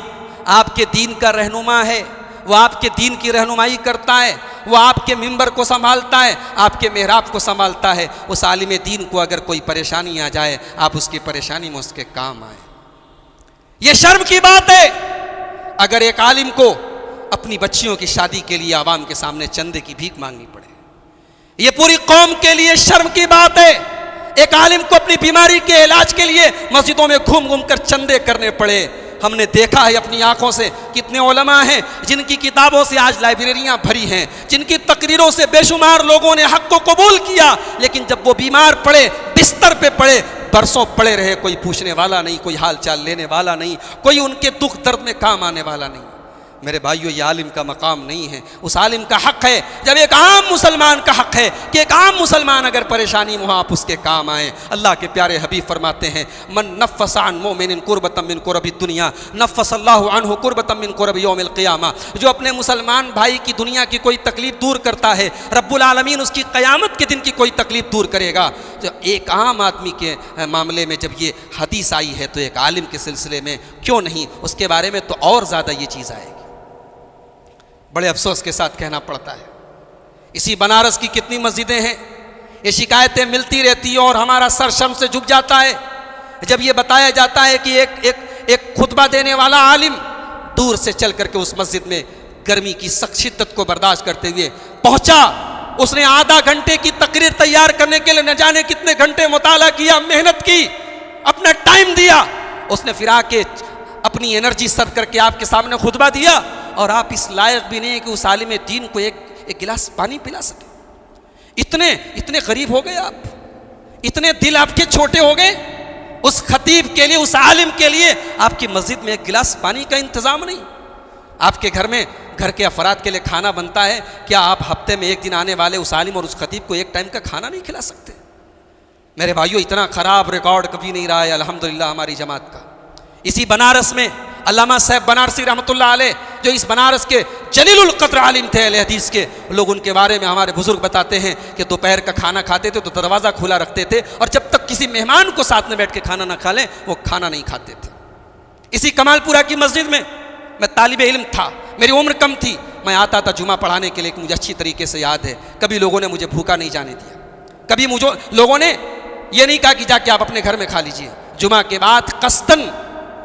آپ کے دین کا رہنما ہے, وہ آپ کے دین کی رہنمائی کرتا ہے, وہ آپ کے ممبر کو سنبھالتا ہے, آپ کے محراب کو سنبھالتا ہے. اس عالم دین کو اگر کوئی پریشانی آ جائے, آپ اس کی پریشانی میں اس کے کام آئیں. یہ شرم کی بات ہے اگر ایک عالم کو اپنی بچیوں کی شادی کے لیے عوام کے سامنے چندے کی بھیک مانگنی پڑے. یہ پوری قوم کے لیے شرم کی بات ہے ایک عالم کو اپنی بیماری کے علاج کے لیے مسجدوں میں گھوم گھوم کر چندے کرنے پڑے. ہم نے دیکھا ہے اپنی آنکھوں سے کتنے علماء ہیں جن کی کتابوں سے آج لائبریریاں بھری ہیں, جن کی تقریروں سے بے شمار لوگوں نے حق کو قبول کیا, لیکن جب وہ بیمار پڑے, بستر پہ پڑے, برسوں پڑے رہے, کوئی پوچھنے والا نہیں, کوئی حال چال لینے والا نہیں, کوئی ان کے دکھ درد میں کام آنے والا نہیں. میرے بھائیو, یہ عالم کا مقام نہیں ہے, اس عالم کا حق ہے, جب ایک عام مسلمان کا حق ہے کہ ایک عام مسلمان اگر پریشانی میں ہو آپ اس کے کام آئیں. اللہ کے پیارے حبیب فرماتے ہیں من نفس عن مومن کربۃ من کرب الدنیا نفس اللہ عنہ کربۃ من کرب یوم القیامہ. جو اپنے مسلمان بھائی کی دنیا کی کوئی تکلیف دور کرتا ہے, رب العالمین اس کی قیامت کے دن کی کوئی تکلیف دور کرے گا. تو ایک عام آدمی کے معاملے میں جب یہ حدیث آئی ہے تو ایک عالم کے سلسلے میں کیوں نہیں, اس کے بارے میں تو اور زیادہ یہ چیز آئے گی. بڑے افسوس کے ساتھ کہنا پڑتا ہے, اسی بنارس کی کتنی مسجدیں ہیں, یہ شکایتیں ملتی رہتی ہیں اور ہمارا سر شرم سے جھک جاتا ہے جب یہ بتایا جاتا ہے کہ ایک خطبہ دینے والا عالم دور سے چل کر کے اس مسجد میں گرمی کی سخت شدت کو برداشت کرتے ہوئے پہنچا. اس نے آدھا گھنٹے کی تقریر تیار کرنے کے لیے نہ جانے کتنے گھنٹے مطالعہ کیا, محنت کی, اپنا ٹائم دیا. اس نے پھر آ کے اپنی انرجی صرف کر کے آپ کے سامنے خطبہ دیا, اور آپ اس لائق بھی نہیں کہ اس عالم دین کو ایک گلاس پانی پلا سکے. اتنے غریب ہو گئے آپ, اتنے دل آپ کے چھوٹے ہو گئے. اس خطیب کے لیے, اس عالم کے لیے آپ کی مسجد میں ایک گلاس پانی کا انتظام نہیں. آپ کے گھر کے افراد کے لیے کھانا بنتا ہے, کیا آپ ہفتے میں ایک دن آنے والے اس عالم اور اس خطیب کو ایک ٹائم کا کھانا نہیں کھلا سکتے؟ میرے بھائیو, اتنا خراب ریکارڈ کبھی نہیں رہا ہے الحمدللہ ہماری جماعت کا. اسی بنارس میں علامہ صاحب بنارسی رحمۃ اللہ علیہ, جو اس بنارس کے جلیل القدر عالم تھے اہل حدیث کے, لوگ ان کے بارے میں ہمارے بزرگ بتاتے ہیں کہ دوپہر کا کھانا کھاتے تھے تو دروازہ کھلا رکھتے تھے, اور جب تک کسی مہمان کو ساتھ میں بیٹھ کے کھانا نہ کھا لیں وہ کھانا نہیں کھاتے تھے. اسی کمال پورہ کی مسجد میں طالب علم تھا, میری عمر کم تھی, میں آتا تھا جمعہ پڑھانے کے لیے, مجھے اچھی طریقے سے یاد ہے. کبھی لوگوں نے مجھے بھوکا نہیں جانے دیا, کبھی مجھے لوگوں نے یہ نہیں کہا کہ جا کے آپ اپنے گھر میں کھا لیجئے. جمعہ کے بعد قصداً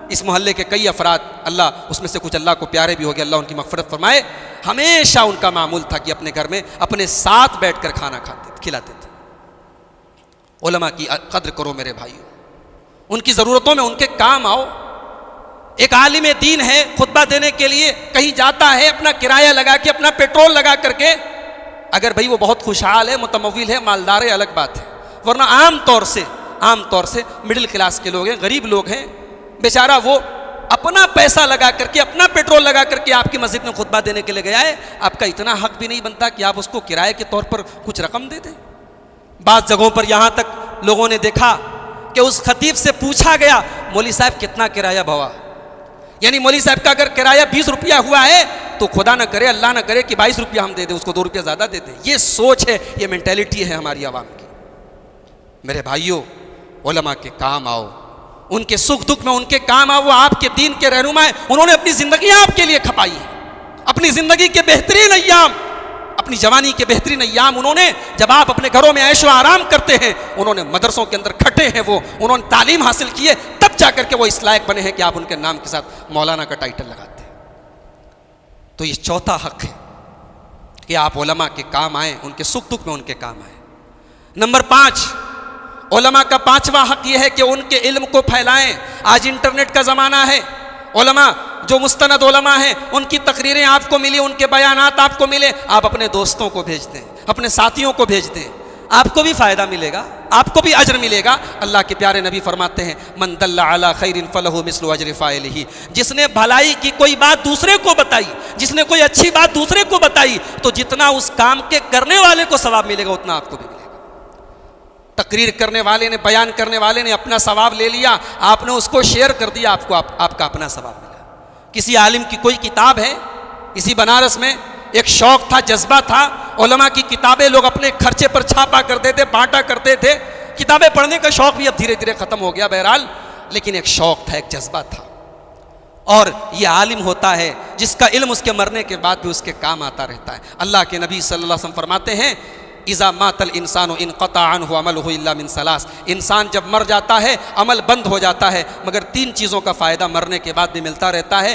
اس محلے کے کئی افراد, اللہ اس میں سے کچھ اللہ کو پیارے بھی ہو گئے, اللہ ان کی مغفرت فرمائے, ہمیشہ ان کا معمول تھا کہ اپنے گھر میں اپنے ساتھ بیٹھ کر کھانا کھلاتے تھے. علماء کی قدر کرو میرے بھائیو, ان کی ضرورتوں میں ان کے کام آؤ. ایک عالم دین ہے, خطبہ دینے کے لیے کہیں جاتا ہے, اپنا کرایہ لگا کے, اپنا پیٹرول لگا کر کے, اگر بھائی وہ بہت خوشحال ہے, متمول ہے, مالدار ہے, الگ بات ہے, ورنہ عام طور سے مڈل کلاس کے لوگ ہیں, غریب لوگ ہیں, بیچارہ وہ اپنا پیسہ لگا کر کے, اپنا پیٹرول لگا کر کے آپ کی مسجد میں خطبہ دینے کے لیے گیا ہے. آپ کا اتنا حق بھی نہیں بنتا کہ آپ اس کو کرائے کے طور پر کچھ رقم دے دیں. بعض جگہوں پر یہاں تک لوگوں نے دیکھا کہ اس خطیب سے پوچھا گیا, مولوی صاحب کتنا کرایہ بھوا, یعنی مولوی صاحب کا اگر کرایہ 20 روپیہ ہوا ہے تو خدا نہ کرے, اللہ نہ کرے کہ 22 روپیہ ہم دے دیں, اس کو 2 روپیہ زیادہ دے دیں. یہ سوچ ہے, یہ مینٹیلٹی ہے ہماری عوام کی. میرے بھائیوں, علماء کے کام آؤ, ان کے سکھ دکھ میں ان کے کام آؤ. وہ آپ کے دین کے رہنما ہیں, انہوں نے اپنی زندگیاں آپ کے لیے کھپائی ہیں. اپنی زندگی کے بہترین ایام, اپنی جوانی کے بہترین ایام انہوں نے, جب آپ اپنے گھروں میں عیش و آرام کرتے ہیں, انہوں نے مدرسوں کے اندر کھٹے ہیں, وہ انہوں نے تعلیم حاصل کی ہے, تب جا کر کے وہ اس لائق بنے ہیں کہ آپ ان کے نام کے ساتھ مولانا کا ٹائٹل لگاتے ہیں. تو یہ چوتھا حق ہے کہ آپ علماء کے کام آئیں, ان کے سکھ دکھ میں ان کے کام آئیں. نمبر 5, علماء کا 5واں حق یہ ہے کہ ان کے علم کو پھیلائیں. آج انٹرنیٹ کا زمانہ ہے, علماء جو مستند علماء ہیں ان کی تقریریں آپ کو ملی, ان کے بیانات آپ کو ملے, آپ اپنے دوستوں کو بھیج دیں, اپنے ساتھیوں کو بھیج دیں, آپ کو بھی فائدہ ملے گا, آپ کو بھی اجر ملے گا. اللہ کے پیارے نبی فرماتے ہیں, من دل علی خیر فلہ مثل اجر فاعلہ, جس نے بھلائی کی کوئی بات دوسرے کو بتائی, جس نے کوئی اچھی بات دوسرے کو بتائی, تو جتنا اس کام کے کرنے والے کو ثواب ملے گا اتنا آپ کو بھی ملے گا. تقریر کرنے والے نے, بیان کرنے والے نے اپنا ثواب لے لیا, آپ نے اس کو شیئر کر دیا, آپ کا اپنا ثواب ملا. کسی عالم کی کوئی کتاب ہے, اسی بنارس میں ایک شوق تھا, جذبہ تھا, علماء کی کتابیں لوگ اپنے خرچے پر چھاپا کرتے تھے, بانٹا کرتے تھے. کتابیں پڑھنے کا شوق بھی اب دھیرے دھیرے ختم ہو گیا بہرحال, لیکن ایک شوق تھا, ایک جذبہ تھا. اور یہ عالم ہوتا ہے جس کا علم اس کے مرنے کے بعد بھی اس کے کام آتا رہتا ہے. اللہ کے نبی صلی اللہ علیہ وسلم فرماتے ہیں, اذا مات الانسان انقطع عنہ عمله الا من ثلاث, انسان جب مر جاتا ہے عمل بند ہو جاتا ہے, مگر 3 چیزوں کا فائدہ مرنے کے بعد بھی ملتا رہتا ہے.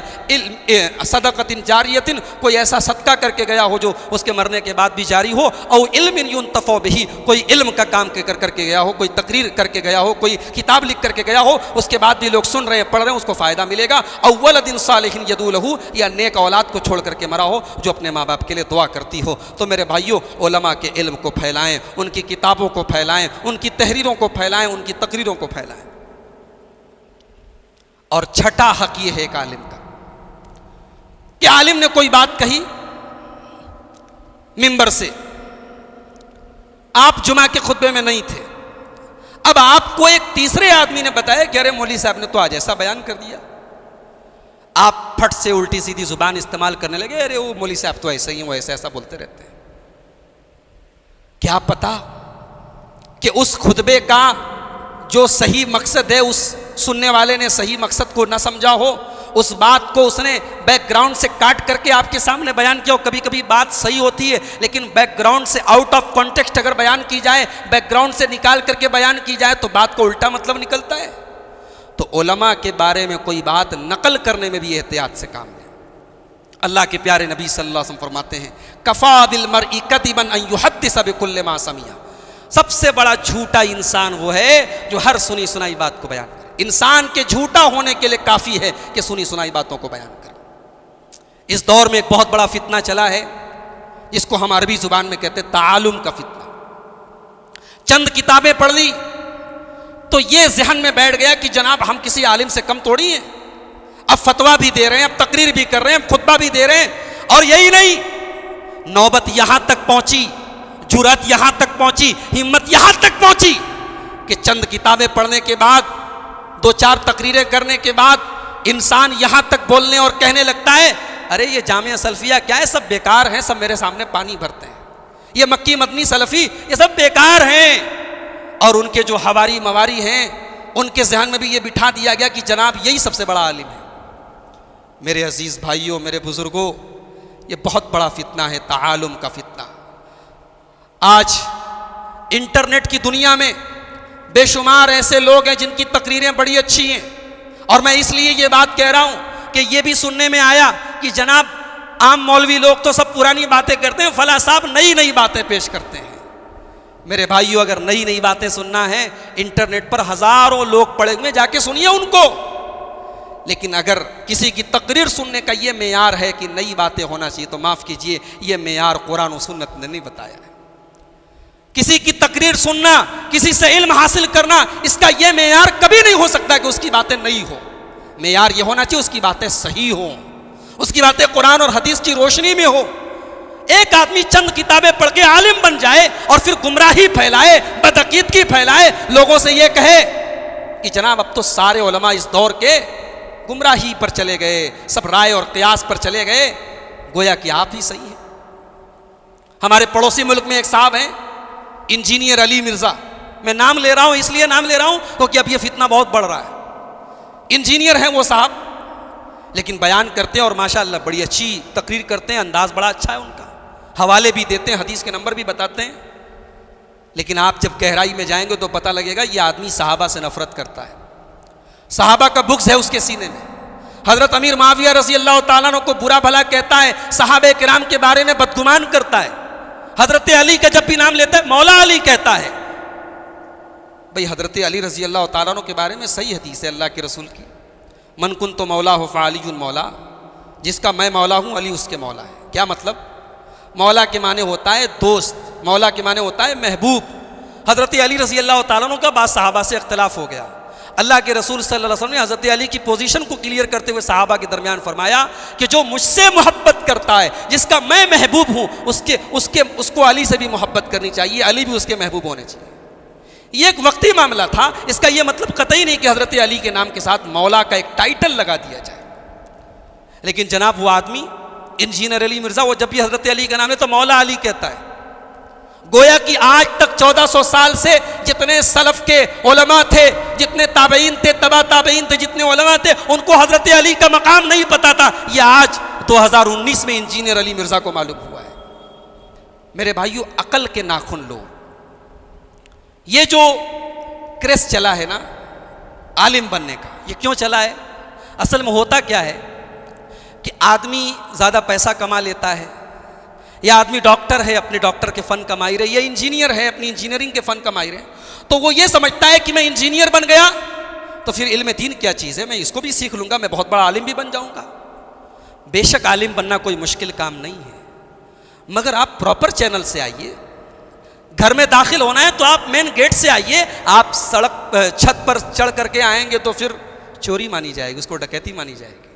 صدقۃ جاریۃ, کوئی ایسا صدقہ کر کے گیا ہو جو اس کے مرنے کے بعد بھی جاری ہو, او علم ینتفع بہ, کوئی علم کا کام کر کے گیا ہو, کوئی تقریر کر کے گیا ہو, کوئی کتاب لکھ کر کے گیا ہو, اس کے بعد بھی لوگ سن رہے ہیں, پڑھ رہے ہیں, اس کو فائدہ ملے گا. او ولد صالح یدعو لہ, یا نیک اولاد کو چھوڑ کر کے مرا ہو جو اپنے ماں باپ کے لیے دعا کرتی ہو. تو میرے بھائیوں, علماء کے علم کو پھیلائیں, ان کی کتابوں کو پھیلائیں, ان کی تحریروں کو پھیلائیں, ان کی تقریروں کو پھیلائیں. اور چھٹا حق یہ ہے ایک عالم کا کہ عالم نے کوئی بات کہی منبر سے, آپ جمعہ کے خطبے میں نہیں تھے, اب آپ کو ایک تیسرے آدمی نے بتایا کہ ارے مولوی صاحب نے تو آج ایسا بیان کر دیا, آپ پھٹ سے الٹی سیدھی زبان استعمال کرنے لگے, ارے وہ مولوی صاحب تو ایسے ہی, وہ ایسا بولتے رہتے ہیں. کیا پتا کہ اس خطبے کا جو صحیح مقصد ہے اس سننے والے نے صحیح مقصد کو نہ سمجھا ہو, اس بات کو اس نے بیک گراؤنڈ سے کاٹ کر کے آپ کے سامنے بیان کیا. کبھی کبھی بات صحیح ہوتی ہے لیکن بیک گراؤنڈ سے آؤٹ آف کانٹیکسٹ اگر بیان کی جائے, بیک گراؤنڈ سے نکال کر کے بیان کی جائے تو بات کو الٹا مطلب نکلتا ہے. تو علماء کے بارے میں کوئی بات نقل کرنے میں بھی احتیاط سے کام لیں. اللہ کے پیارے نبی صلی اللہ علیہ وسلم فرماتے ہیں کفا بالمرء کذبا ان یحدث بکل ما سمع. سب سے بڑا جھوٹا انسان وہ ہے جو ہر سنی سنائی بات کو بیان کرے. انسان کے جھوٹا ہونے کے لیے کافی ہے کہ سنی سنائی باتوں کو بیان کرے. اس دور میں ایک بہت بڑا فتنہ چلا ہے جس کو ہم عربی زبان میں کہتے ہیں تعالم کا فتنہ. چند کتابیں پڑھ لی تو یہ ذہن میں بیٹھ گیا کہ جناب ہم کسی عالم سے کم تھوڑی ہیں. اب فتویٰ بھی دے رہے ہیں, اب تقریر بھی کر رہے ہیں, اب خطبہ بھی دے رہے ہیں. اور یہی نہیں, نوبت یہاں تک پہنچی, جرأت یہاں تک پہنچی, ہمت یہاں تک پہنچی کہ چند کتابیں پڑھنے کے بعد, دو چار تقریریں کرنے کے بعد انسان یہاں تک بولنے اور کہنے لگتا ہے ارے یہ جامعہ سلفیہ کیا ہے, سب بیکار ہیں, سب میرے سامنے پانی بھرتے ہیں. یہ مکی مدنی سلفی یہ سب بیکار ہیں. اور ان کے جو حواری مواری ہیں ان کے ذہن میں بھی یہ بٹھا دیا گیا کہ جناب یہی سب سے بڑا عالم ہے. میرے عزیز بھائیوں, میرے بزرگوں, یہ بہت بڑا فتنہ ہے تعالم کا فتنہ. آج انٹرنیٹ کی دنیا میں بے شمار ایسے لوگ ہیں جن کی تقریریں بڑی اچھی ہیں, اور میں اس لیے یہ بات کہہ رہا ہوں کہ یہ بھی سننے میں آیا کہ جناب عام مولوی لوگ تو سب پرانی باتیں کرتے ہیں, فلاں صاحب نئی نئی باتیں پیش کرتے ہیں. میرے بھائیوں, اگر نئی نئی باتیں سننا ہے انٹرنیٹ پر ہزاروں لوگ پڑے ہوئے, جا کے سنیے ان کو. لیکن اگر کسی کی تقریر سننے کا یہ معیار ہے کہ نئی باتیں ہونا چاہیے تو معاف کیجئے, یہ معیار قرآن و سنت نے نہیں بتایا ہے. کسی کی تقریر سننا, کسی سے علم حاصل کرنا, اس کا یہ معیار کبھی نہیں ہو سکتا کہ اس کی باتیں نئی ہوں. معیار یہ ہونا چاہیے اس کی باتیں صحیح ہوں, اس کی باتیں قرآن اور حدیث کی روشنی میں ہو. ایک آدمی چند کتابیں پڑھ کے عالم بن جائے اور پھر گمراہی پھیلائے, بدعقیدگی پھیلائے, لوگوں سے یہ کہے کہ جناب اب تو سارے علماء اس دور کے گمراہی پر چلے گئے, سب رائے اور قیاس پر چلے گئے, گویا کہ آپ ہی صحیح ہیں. ہمارے پڑوسی ملک میں ایک صاحب ہیں انجینئر علی مرزا. میں نام لے رہا ہوں اس لیے نام لے رہا ہوں کیونکہ اب یہ فتنہ بہت بڑھ رہا ہے. انجینئر ہیں وہ صاحب, لیکن بیان کرتے ہیں اور ماشاءاللہ بڑی اچھی تقریر کرتے ہیں, انداز بڑا اچھا ہے ان کا, حوالے بھی دیتے ہیں, حدیث کے نمبر بھی بتاتے ہیں. لیکن آپ جب گہرائی میں جائیں گے تو پتہ لگے گا یہ آدمی صحابہ سے نفرت کرتا ہے, صحابہ کا بغض ہے اس کے سینے میں. حضرت امیر معاویہ رضی اللہ تعالیٰ عنہ کو برا بھلا کہتا ہے, صحابہ کرام کے بارے میں بدگمان کرتا ہے. حضرت علی کا جب بھی نام لیتا ہے مولا علی کہتا ہے. بھئی حضرت علی رضی اللہ تعالیٰ عنہ کے بارے میں صحیح حدیث ہے اللہ کے رسول کی, من کنت مولا فعلی مولا, جس کا میں مولا ہوں علی اس کے مولا ہے. کیا مطلب؟ مولا کے معنی ہوتا ہے دوست, مولا کے معنی ہوتا ہے محبوب. حضرت علی رضی اللہ تعالیٰ عنہ کا بعض صحابہ سے اختلاف ہو گیا. اللہ کے رسول صلی اللہ علیہ وسلم نے حضرت علی کی پوزیشن کو کلیئر کرتے ہوئے صحابہ کے درمیان فرمایا کہ جو مجھ سے محبت کرتا ہے, جس کا میں محبوب ہوں, اس کو علی سے بھی محبت کرنی چاہیے, علی بھی اس کے محبوب ہونے چاہیے. یہ ایک وقتی معاملہ تھا, اس کا یہ مطلب قطعی نہیں کہ حضرت علی کے نام کے ساتھ مولا کا ایک ٹائٹل لگا دیا جائے. لیکن جناب وہ آدمی انجینئر علی مرزا, وہ جب بھی حضرت علی کا نام ہے تو مولا علی کہتا ہے. گویا کہ آج تک 1400 سال سے جتنے سلف کے علماء تھے, جتنے تابعین تھے, تبع تابعین تھے, جتنے علماء تھے, ان کو حضرت علی کا مقام نہیں پتا تھا. یہ آج 2019 میں انجینئر علی مرزا کو معلوم ہوا ہے. میرے بھائیو, عقل کے ناخن لو. یہ جو کریز چلا ہے نا عالم بننے کا, یہ کیوں چلا ہے؟ اصل میں ہوتا کیا ہے کہ آدمی زیادہ پیسہ کما لیتا ہے, یا آدمی ڈاکٹر ہے, اپنے ڈاکٹر کے فن کمائی رہے, یا انجینئر ہے, اپنی انجینئرنگ کے فن کمائی رہے, تو وہ یہ سمجھتا ہے کہ میں انجینئر بن گیا تو پھر علم دین کیا چیز ہے, میں اس کو بھی سیکھ لوں گا, میں بہت بڑا عالم بھی بن جاؤں گا. بے شک عالم بننا کوئی مشکل کام نہیں ہے, مگر آپ پراپر چینل سے آئیے. گھر میں داخل ہونا ہے تو آپ مین گیٹ سے آئیے. آپ سڑک چھت پر چڑھ کر کے آئیں گے تو پھر چوری مانی جائے گی, اس کو ڈکیتی مانی جائے گی.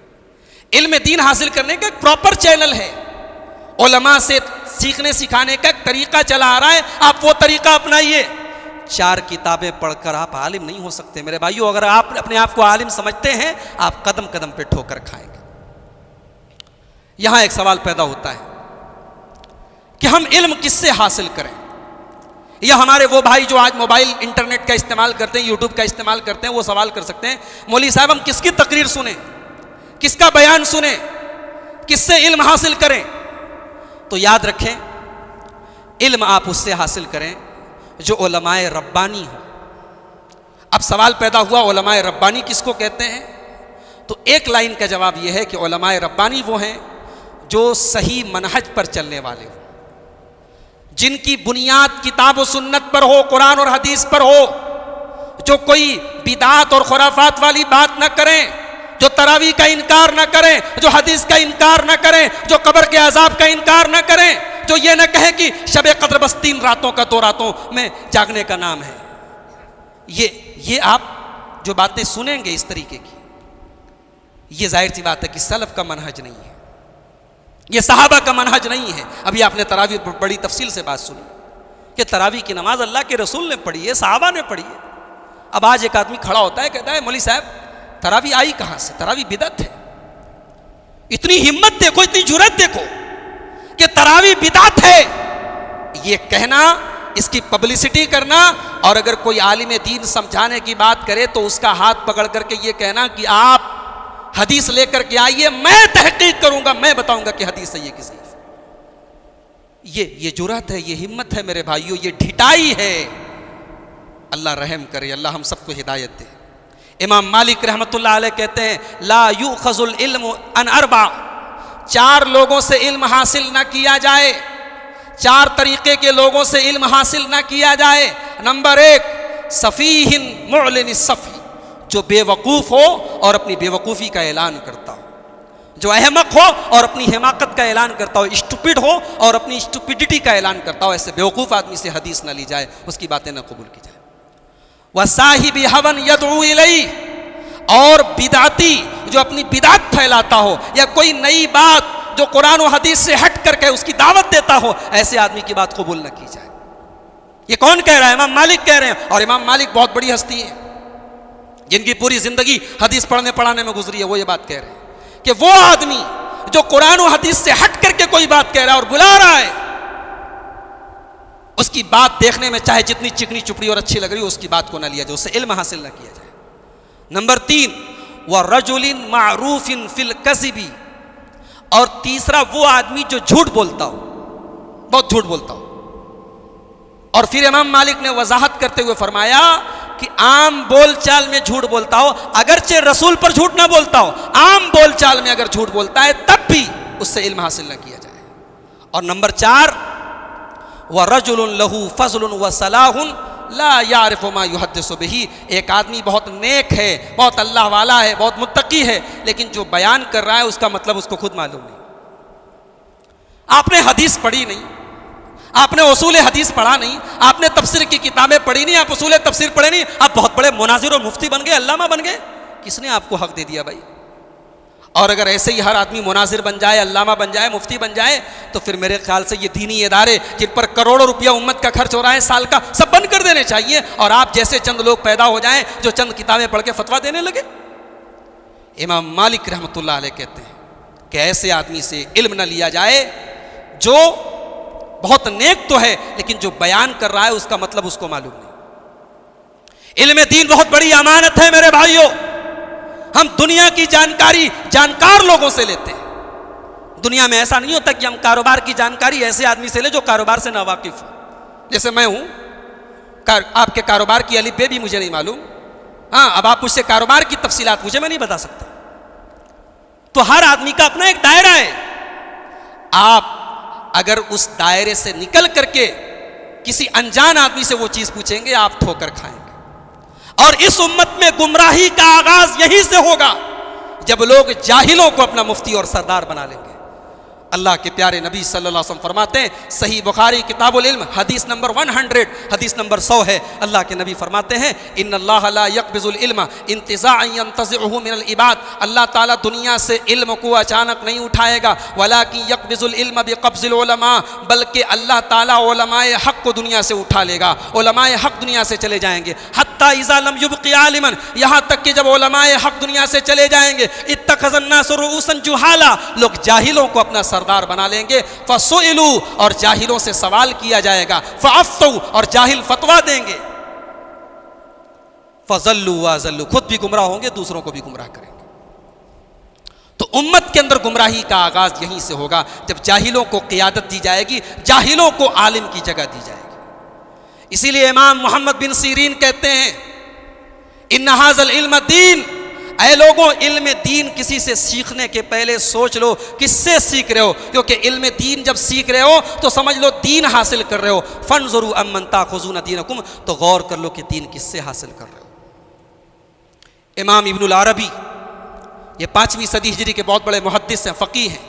علم دین حاصل کرنے کا ایک پراپر چینل ہے, علماء سے سیکھنے سکھانے کا ایک طریقہ چلا آ رہا ہے, آپ وہ طریقہ اپنائیے. 4 کتابیں پڑھ کر آپ عالم نہیں ہو سکتے میرے بھائیو. اگر آپ اپنے آپ کو عالم سمجھتے ہیں, آپ قدم قدم پہ ٹھوکر کھائیں گے. یہاں ایک سوال پیدا ہوتا ہے کہ ہم علم کس سے حاصل کریں؟ یا ہمارے وہ بھائی جو آج موبائل انٹرنیٹ کا استعمال کرتے ہیں, یوٹیوب کا استعمال کرتے ہیں, وہ سوال کر سکتے ہیں مولوی صاحب ہم کس کی تقریر سنیں, کس کا بیان سنیں, کس سے علم حاصل کریں؟ تو یاد رکھیں علم آپ اس سے حاصل کریں جو علماء ربانی ہوں. اب سوال پیدا ہوا علماء ربانی کس کو کہتے ہیں؟ تو ایک لائن کا جواب یہ ہے کہ علماء ربانی وہ ہیں جو صحیح منہج پر چلنے والے ہوں, جن کی بنیاد کتاب و سنت پر ہو, قرآن اور حدیث پر ہو, جو کوئی بدعات اور خرافات والی بات نہ کریں, جو تراویح کا انکار نہ کریں, جو حدیث کا انکار نہ کریں, جو قبر کے عذاب کا انکار نہ کریں, جو یہ نہ کہیں کہ شب قدر بس 3 راتوں کا 2 راتوں میں جاگنے کا نام ہے. یہ آپ جو باتیں سنیں گے اس طریقے کی, یہ ظاہر سی بات ہے کہ سلف کا منہج نہیں ہے, یہ صحابہ کا منہج نہیں ہے. ابھی آپ نے تراویح بڑی تفصیل سے بات سنی کہ تراویح کی نماز اللہ کے رسول نے پڑھی ہے, صحابہ نے پڑھی ہے. اب آج ایک آدمی کھڑا ہوتا ہے کہتا ہے مولوی صاحب تراویح آئی کہاں سے, تراویح بدعت ہے. اتنی ہمت دیکھو, اتنی جرأت دیکھو کہ تراویح بدعت ہے. یہ کہنا, اس کی پبلسٹی کرنا, اور اگر کوئی عالم دین سمجھانے کی بات کرے تو اس کا ہاتھ پکڑ کر کے یہ کہنا کہ آپ حدیث لے کر کے آئیے, میں تحقیق کروں گا, میں بتاؤں گا کہ حدیث صحیح ہے کہ ضعیف. یہ جرأت ہے, یہ ہمت ہے میرے بھائیوں, یہ ڈھٹائی ہے. اللہ رحم کرے, اللہ ہم سب کو ہدایت دے. امام مالک رحمۃ اللہ علیہ کہتے ہیں لا یؤخذ العلم عن 4, 4 لوگوں سے علم حاصل نہ کیا جائے, 4 طریقے کے لوگوں سے علم حاصل نہ کیا جائے. نمبر 1 سفیہ معلن السفی, جو بے وقوف ہو اور اپنی بے وقوفی کا اعلان کرتا ہو, جو احمق ہو اور اپنی حماقت کا اعلان کرتا ہو, اسٹوپڈ ہو اور اپنی اسٹوپڈٹی کا اعلان کرتا ہو. ایسے بے وقوف آدمی سے حدیث نہ لی جائے, اس کی باتیں نہ قبول کی جائے. وصاحب ہون یدعو الیہ, اور بدعتی جو اپنی بدعت پھیلاتا ہو یا کوئی نئی بات جو قرآن و حدیث سے ہٹ کر کے اس کی دعوت دیتا ہو, ایسے آدمی کی بات قبول نہ کی جائے. یہ کون کہہ رہا ہے؟ امام مالک کہہ رہے ہیں. اور امام مالک بہت بڑی ہستی ہے جن کی پوری زندگی حدیث پڑھنے پڑھانے میں گزری ہے. وہ یہ بات کہہ رہے ہیں کہ وہ آدمی جو قرآن و حدیث سے ہٹ کر کے کوئی بات کہہ رہا ہے اور بلا رہا ہے, اس کی بات دیکھنے میں چاہے جتنی چکنی چپڑی اور اچھی لگ رہی ہو, اس کی بات کو نہ لیا جائے, اس سے علم حاصل نہ کیا جائے. نمبر 3 وَرَجُلٍ مَعْرُوفٍ فِي الْكَذِبِ, اور تیسرا وہ آدمی جو جھوٹ بولتا ہو, بہت جھوٹ بولتا ہو. اور پھر امام مالک نے وضاحت کرتے ہوئے فرمایا کہ عام بول چال میں جھوٹ بولتا ہو, اگرچہ رسول پر جھوٹ نہ بولتا ہو, عام بول چال میں اگر جھوٹ بولتا ہے تب بھی اس سے علم حاصل نہ کیا جائے. اور نمبر 4 وَرَجُلٌ لَهُ فَضْلٌ وَصَلَاحٌ لَا يَعْرِفُ مَا يُحَدِّثُ بِهِ, ایک آدمی بہت نیک ہے, بہت اللہ والا ہے, بہت متقی ہے, لیکن جو بیان کر رہا ہے اس کا مطلب اس کو خود معلوم نہیں. آپ نے حدیث پڑھی نہیں, آپ نے اصول حدیث پڑھا نہیں, آپ نے تفسیر کی کتابیں پڑھی نہیں, آپ اصول تفسیر پڑھے نہیں, آپ بہت بڑے مناظر اور مفتی بن گئے, علامہ بن گئے. کس نے آپ کو حق دے دیا بھائی؟ اور اگر ایسے ہی ہر آدمی مناظر بن جائے, علامہ بن جائے, مفتی بن جائے, تو پھر میرے خیال سے یہ دینی ادارے جن پر کروڑوں روپیہ امت کا خرچ ہو رہا ہے سال کا, سب بند کر دینے چاہیے, اور آپ جیسے چند لوگ پیدا ہو جائیں جو چند کتابیں پڑھ کے فتویٰ دینے لگے. امام مالک رحمۃ اللہ علیہ کہتے ہیں کہ ایسے آدمی سے علم نہ لیا جائے جو بہت نیک تو ہے لیکن جو بیان کر رہا ہے اس کا مطلب اس کو معلوم نہیں. علم دین بہت بڑی امانت ہے میرے بھائیوں. ہم دنیا کی جانکاری جانکار لوگوں سے لیتے ہیں. دنیا میں ایسا نہیں ہوتا کہ ہم کاروبار کی جانکاری ایسے آدمی سے لیں جو کاروبار سے ناواقف ہو. جیسے میں ہوں, آپ کے کاروبار کی الف بے بھی مجھے نہیں معلوم, ہاں اب آپ مجھ سے کاروبار کی تفصیلات مجھے میں نہیں بتا سکتا. تو ہر آدمی کا اپنا ایک دائرہ ہے. آپ اگر اس دائرے سے نکل کر کے کسی انجان آدمی سے وہ چیز پوچھیں گے, آپ ٹھوکر کھائیں گے. اور اس امت میں گمراہی کا آغاز یہیں سے ہوگا جب لوگ جاہلوں کو اپنا مفتی اور سردار بنا لیں گے. اللہ کے پیارے نبی صلی اللہ علیہ وسلم فرماتے ہیں, صحیح بخاری کتاب العلم حدیث نمبر 100, حدیث نمبر 100 ہے. اللہ کے نبی فرماتے ہیں ان اللہ لا يقبض العلم انتزاعا ينتزعه من العباد, اللہ تعالیٰ دنیا سے علم کو اچانک نہیں اٹھائے گا, ولكن يقبض العلم بقبض العلماء, بلکہ اللہ تعالیٰ علماء حق کو دنیا سے اٹھا لے گا. علماء حق دنیا سے چلے جائیں گے, حتی اذا لم يبق عالما, یہاں تک کہ جب علماء حق دنیا سے چلے جائیں گے, اتخذ الناس رؤوسا جہالا, لوگ جاہلوں کو اپنا سردار بنا لیں گے. فسئلوا, اور جاہلوں سے سوال کیا جائے گا. فافتوا, اور جاہل فتویٰ دیں گے. فضلوا وضلوا, خود بھی گمراہ ہوں گے, دوسروں کو بھی گمراہ کریں گے. تو امت کے اندر گمراہی کا آغاز یہیں سے ہوگا، جب جاہلوں کو قیادت دی جائے گی، جاہلوں کو عالم کی جگہ دی جائے گی۔ اسی لیے امام محمد بن سیرین کہتے ہیں ان ھذا العلم دین، اے لوگوں علم دین کسی سے سیکھنے کے پہلے سوچ لو کس سے سیکھ رہے ہو، کیونکہ علم دین جب سیکھ رہے ہو تو سمجھ لو دین حاصل کر رہے ہو۔ فانظروا امن تاخذون دینکم، تو غور کر لو کہ دین کس سے حاصل کر رہے ہو۔ امام ابن العربی، یہ 5ویں صدی ہجری کے بہت بڑے محدث ہیں، فقیہ ہیں۔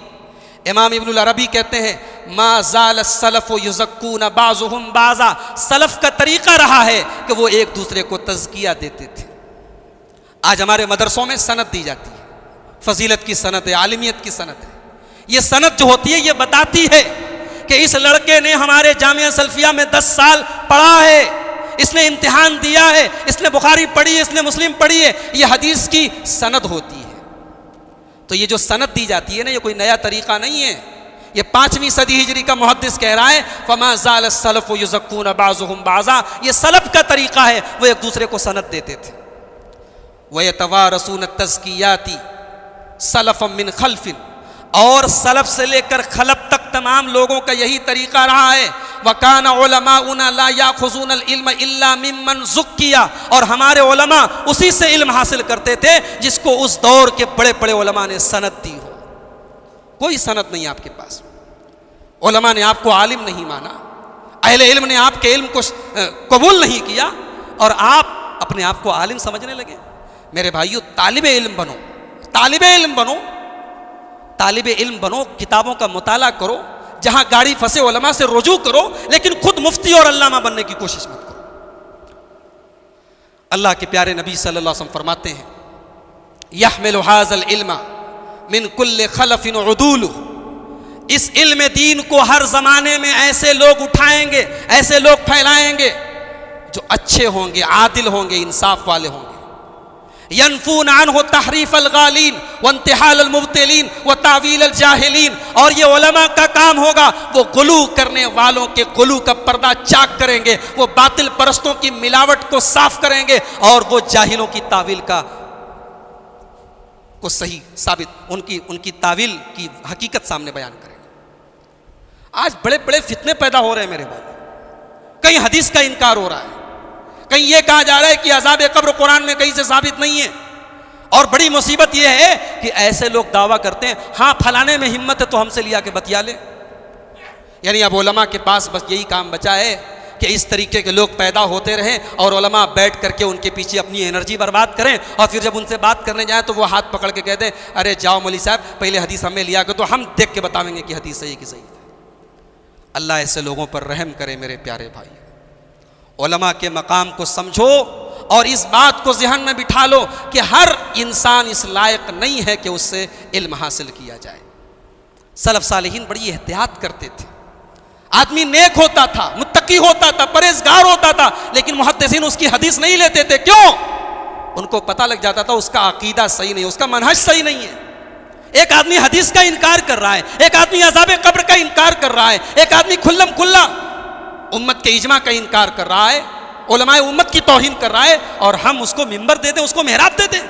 امام ابن العربی کہتے ہیں ما زال السلف یزکون بعضهم بعضا، سلف کا طریقہ رہا ہے کہ وہ ایک دوسرے کو تزکیہ دیتے تھے۔ آج ہمارے مدرسوں میں سند دی جاتی ہے، فضیلت کی سند ہے، عالمیت کی سند ہے۔ یہ سند جو ہوتی ہے یہ بتاتی ہے کہ اس لڑکے نے ہمارے جامعہ سلفیہ میں 10 سال پڑھا ہے، اس نے امتحان دیا ہے، اس نے بخاری پڑھی ہے، اس نے مسلم پڑھی ہے، یہ حدیث کی سند ہوتی ہے۔ تو یہ جو سند دی جاتی ہے نا، یہ کوئی نیا طریقہ نہیں ہے، یہ 5ویں صدی ہجری کا محدث کہہ رہا ہے فما زال السلف یزکون بعضهم بعضا، یہ سلف کا طریقہ ہے، وہ ایک دوسرے کو سند دیتے تھے۔ وَيَتَوَارَثُونَ التَّزْكِيَّاتِ سَلَفًا مِّن خَلْفٍ، اور سلف سے لے کر خلف تک تمام لوگوں کا یہی طریقہ رہا ہے۔ وَكَانَ عُلَمَاؤُنَا لَا يَأْخُذُونَ الْعِلْمَ إِلَّا مِمَّنْ زُكِّيَ، اور ہمارے علماء اسی سے علم حاصل کرتے تھے جس کو اس دور کے بڑے بڑے علماء نے سند دی ہو۔ کوئی سند نہیں آپ کے پاس، علماء نے آپ کو عالم نہیں مانا، اہل علم نے آپ کے علم کو قبول نہیں کیا، اور آپ اپنے آپ کو عالم سمجھنے لگے۔ میرے بھائیو، طالب علم بنو، طالب علم بنو، طالب علم بنو، کتابوں کا مطالعہ کرو، جہاں گاڑی پھنسے علماء سے رجوع کرو، لیکن خود مفتی اور علامہ بننے کی کوشش مت کرو۔ اللہ کے پیارے نبی صلی اللہ علیہ وسلم فرماتے ہیں یحمل ھذا العلم من کل خلف عدول، اس علم دین کو ہر زمانے میں ایسے لوگ اٹھائیں گے، ایسے لوگ پھیلائیں گے جو اچھے ہوں گے، عادل ہوں گے، انصاف والے ہوں گے۔ ینفون عنہ تحریف الغالین وانتحال المبتلین وتاویل الجاہلین، اور یہ علماء کا کام ہوگا، وہ غلو کرنے والوں کے غلو کا پردہ چاک کریں گے، وہ باطل پرستوں کی ملاوٹ کو صاف کریں گے، اور وہ جاہلوں کی تاویل کو صحیح ثابت، ان کی تاویل کی حقیقت سامنے بیان کریں گے۔ آج بڑے بڑے فتنے پیدا ہو رہے ہیں میرے بھائی، کہیں حدیث کا انکار ہو رہا ہے، کہیں یہ کہا جا رہا ہے کہ عذاب قبر قرآن میں کہیں سے ثابت نہیں ہے، اور بڑی مصیبت یہ ہے کہ ایسے لوگ دعویٰ کرتے ہیں ہاں پھلانے میں ہمت ہے تو ہم سے لیا کے بتیا لے۔ یعنی اب علماء کے پاس بس یہی کام بچا ہے کہ اس طریقے کے لوگ پیدا ہوتے رہیں اور علماء بیٹھ کر کے ان کے پیچھے اپنی انرجی برباد کریں، اور پھر جب ان سے بات کرنے جائیں تو وہ ہاتھ پکڑ کے کہتے ہیں ارے جاؤ مولوی صاحب پہلے حدیث ہمیں لیا کہ تو ہم دیکھ کے بتائیں گے کہ حدیث صحیح کہ صحیح ہے۔ اللہ ایسے لوگوں پر رحم کرے میرے پیارے بھائی۔ علماء کے مقام کو سمجھو اور اس بات کو ذہن میں بٹھا لو کہ ہر انسان اس لائق نہیں ہے کہ اس سے علم حاصل کیا جائے۔ سلف صالحین بڑی احتیاط کرتے تھے، آدمی نیک ہوتا تھا، متقی ہوتا تھا، پرہیزگار ہوتا تھا، لیکن محدثین اس کی حدیث نہیں لیتے تھے۔ کیوں؟ ان کو پتہ لگ جاتا تھا اس کا عقیدہ صحیح نہیں، اس کا منہج صحیح نہیں ہے۔ ایک آدمی حدیث کا انکار کر رہا ہے، ایک آدمی عذاب قبر کا انکار کر رہا ہے، ایک آدمی کھلم کھلا امت کے اجماع کا انکار کر رہا ہے، علماء امت کی توہین کر رہا ہے، اور ہم اس کو ممبر دے دیں، اس کو محراب دے دیں۔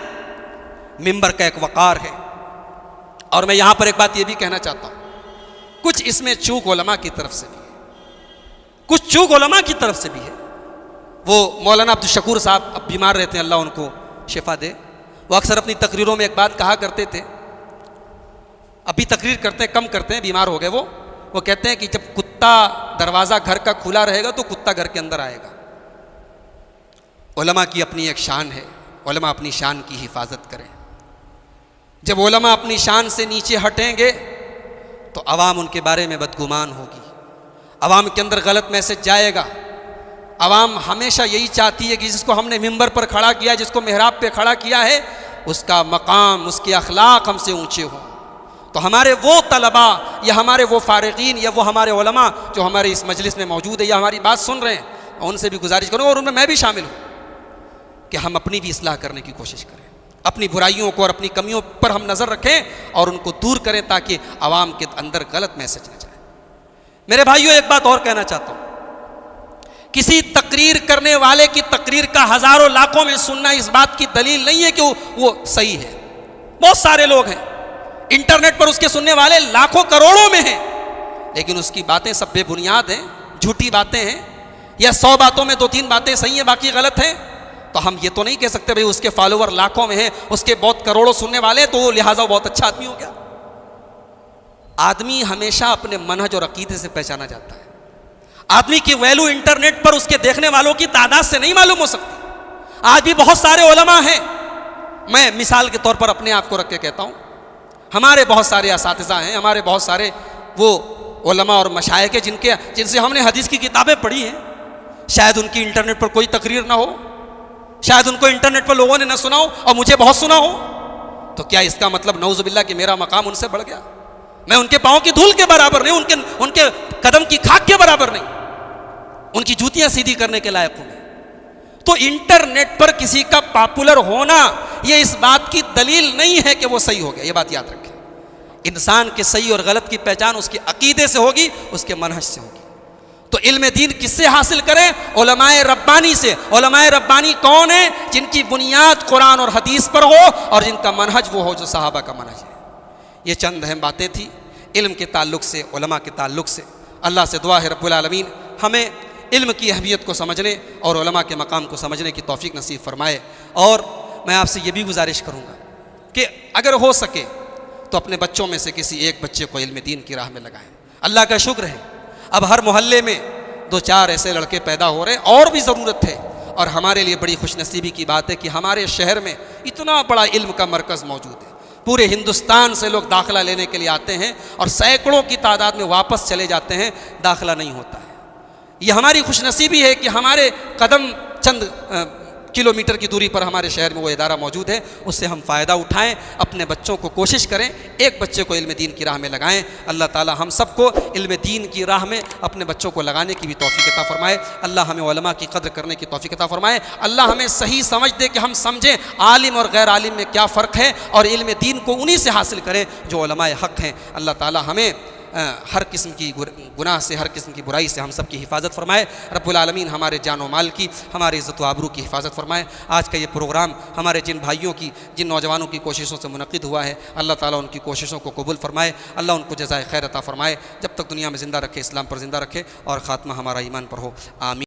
ممبر کا ایک وقار ہے۔ اور میں یہاں پر ایک بات یہ بھی کہنا چاہتا ہوں، کچھ اس میں چوک علماء کی طرف سے بھی ہے، کچھ چوک علماء کی طرف سے بھی ہے۔ وہ مولانا عبدالشکور صاحب اب بیمار رہتے ہیں، اللہ ان کو شفا دے، وہ اکثر اپنی تقریروں میں ایک بات کہا کرتے تھے، ابھی تقریر کرتے ہیں، کم کرتے ہیں، بیمار ہو گئے وہ کہتے ہیں کہ جب کتا دروازہ گھر کا کھلا رہے گا تو کتا گھر کے اندر آئے گا۔ علماء کی اپنی ایک شان ہے، علماء اپنی شان کی حفاظت کریں۔ جب علماء اپنی شان سے نیچے ہٹیں گے تو عوام ان کے بارے میں بدگمان ہوگی، عوام کے اندر غلط میسج جائے گا۔ عوام ہمیشہ یہی چاہتی ہے کہ جس کو ہم نے ممبر پر کھڑا کیا، جس کو محراب پہ کھڑا کیا ہے، اس کا مقام، اس کے اخلاق ہم سے اونچے ہوں۔ تو ہمارے وہ طلباء یا ہمارے وہ فارغین یا وہ ہمارے علماء جو ہمارے اس مجلس میں موجود ہے یا ہماری بات سن رہے ہیں، ان سے بھی گزارش کروں، اور ان میں بھی شامل ہوں، کہ ہم اپنی بھی اصلاح کرنے کی کوشش کریں، اپنی برائیوں کو اور اپنی کمیوں پر ہم نظر رکھیں اور ان کو دور کریں تاکہ عوام کے اندر غلط میسج نہ جائے۔ میرے بھائیوں، ایک بات اور کہنا چاہتا ہوں، کسی تقریر کرنے والے کی تقریر کا ہزاروں لاکھوں میں سننا اس بات کی دلیل نہیں ہے کہ وہ صحیح ہے۔ بہت سارے لوگ ہیں انٹرنیٹ پر اس کے سننے والے لاکھوں کروڑوں میں ہیں، لیکن اس کی باتیں سب بے بنیاد ہیں، جھوٹی باتیں ہیں، یا 100 باتوں میں 2-3 باتیں صحیح ہیں باقی غلط ہیں، تو ہم یہ تو نہیں کہہ سکتے بھئی اس کے فالوور لاکھوں میں ہیں، اس کے بہت کروڑوں سننے والے تو لہٰذا وہ بہت اچھا آدمی ہو گیا۔ آدمی ہمیشہ اپنے منہج اور عقیدے سے پہچانا جاتا ہے۔ آدمی کی ویلو انٹرنیٹ پر اس کے دیکھنے والوں کی تعداد سے نہیں معلوم ہو سکتی۔ آج بھی بہت سارے علماء ہیں، میں مثال کے طور پر اپنے آپ کو رکھ کے کہتا ہوں، ہمارے بہت سارے اساتذہ ہیں، ہمارے بہت سارے وہ علماء اور مشائخ جن سے ہم نے حدیث کی کتابیں پڑھی ہیں، شاید ان کی انٹرنیٹ پر کوئی تقریر نہ ہو، شاید ان کو انٹرنیٹ پر لوگوں نے نہ سنا ہو اور مجھے بہت سنا ہو، تو کیا اس کا مطلب نعوذ باللہ کہ میرا مقام ان سے بڑھ گیا؟ میں ان کے پاؤں کی دھول کے برابر نہیں، ان کے قدم کی خاک کے برابر نہیں، ان کی جوتیاں سیدھی کرنے کے لائق ہوں۔ تو انٹرنیٹ پر کسی کا پاپولر ہونا یہ اس بات کی دلیل نہیں ہے کہ وہ صحیح ہو گیا، یہ بات یاد رکھیں۔ انسان کے صحیح اور غلط کی پہچان اس کے عقیدے سے ہوگی، اس کے منہج سے ہوگی۔ تو علم دین کس سے حاصل کریں؟ علماء ربانی سے۔ علماء ربانی کون ہیں؟ جن کی بنیاد قرآن اور حدیث پر ہو اور جن کا منہج وہ ہو جو صحابہ کا منہج ہے۔ یہ چند اہم باتیں تھیں علم کے تعلق سے، علماء کے تعلق سے۔ اللہ سے دعا ہے رب العالمین ہمیں علم کی اہمیت کو سمجھنے اور علماء کے مقام کو سمجھنے کی توفیق نصیب فرمائے۔ اور میں آپ سے یہ بھی گزارش کروں گا کہ اگر ہو سکے تو اپنے بچوں میں سے کسی ایک بچے کو علم دین کی راہ میں لگائیں۔ اللہ کا شکر ہے اب ہر محلے میں 2-4 ایسے لڑکے پیدا ہو رہے ہیں، اور بھی ضرورت ہے۔ اور ہمارے لیے بڑی خوش نصیبی کی بات ہے کہ ہمارے شہر میں اتنا بڑا علم کا مرکز موجود ہے۔ پورے ہندوستان سے لوگ داخلہ لینے کے لیے آتے ہیں اور سینکڑوں کی تعداد میں واپس چلے جاتے ہیں، داخلہ نہیں ہوتا ہے۔ یہ ہماری خوش نصیبی ہے کہ ہمارے قدم چند کلومیٹر کی دوری پر ہمارے شہر میں وہ ادارہ موجود ہے، اس سے ہم فائدہ اٹھائیں، اپنے بچوں کو کوشش کریں، ایک بچے کو علم دین کی راہ میں لگائیں۔ اللہ تعالی ہم سب کو علم دین کی راہ میں اپنے بچوں کو لگانے کی بھی توفیق عطا فرمائے۔ اللہ ہمیں علماء کی قدر کرنے کی توفیق عطا فرمائے۔ اللہ ہمیں صحیح سمجھ دے کہ ہم سمجھیں عالم اور غیر عالم میں کیا فرق ہے، اور علم دین کو انہی سے حاصل کریں جو علماء حق ہیں۔ اللہ تعالی ہمیں ہر قسم کی گناہ سے، ہر قسم کی برائی سے ہم سب کی حفاظت فرمائے۔ رب العالمین ہمارے جان و مال کی، ہمارے عزت و آبرو کی حفاظت فرمائے۔ آج کا یہ پروگرام ہمارے جن بھائیوں کی، جن نوجوانوں کی کوششوں سے منعقد ہوا ہے، اللہ تعالیٰ ان کی کوششوں کو قبول فرمائے، اللہ ان کو جزائے خیر عطا فرمائے، جب تک دنیا میں زندہ رکھے، اسلام پر زندہ رکھے اور خاتمہ ہمارا ایمان پر ہو، آمین۔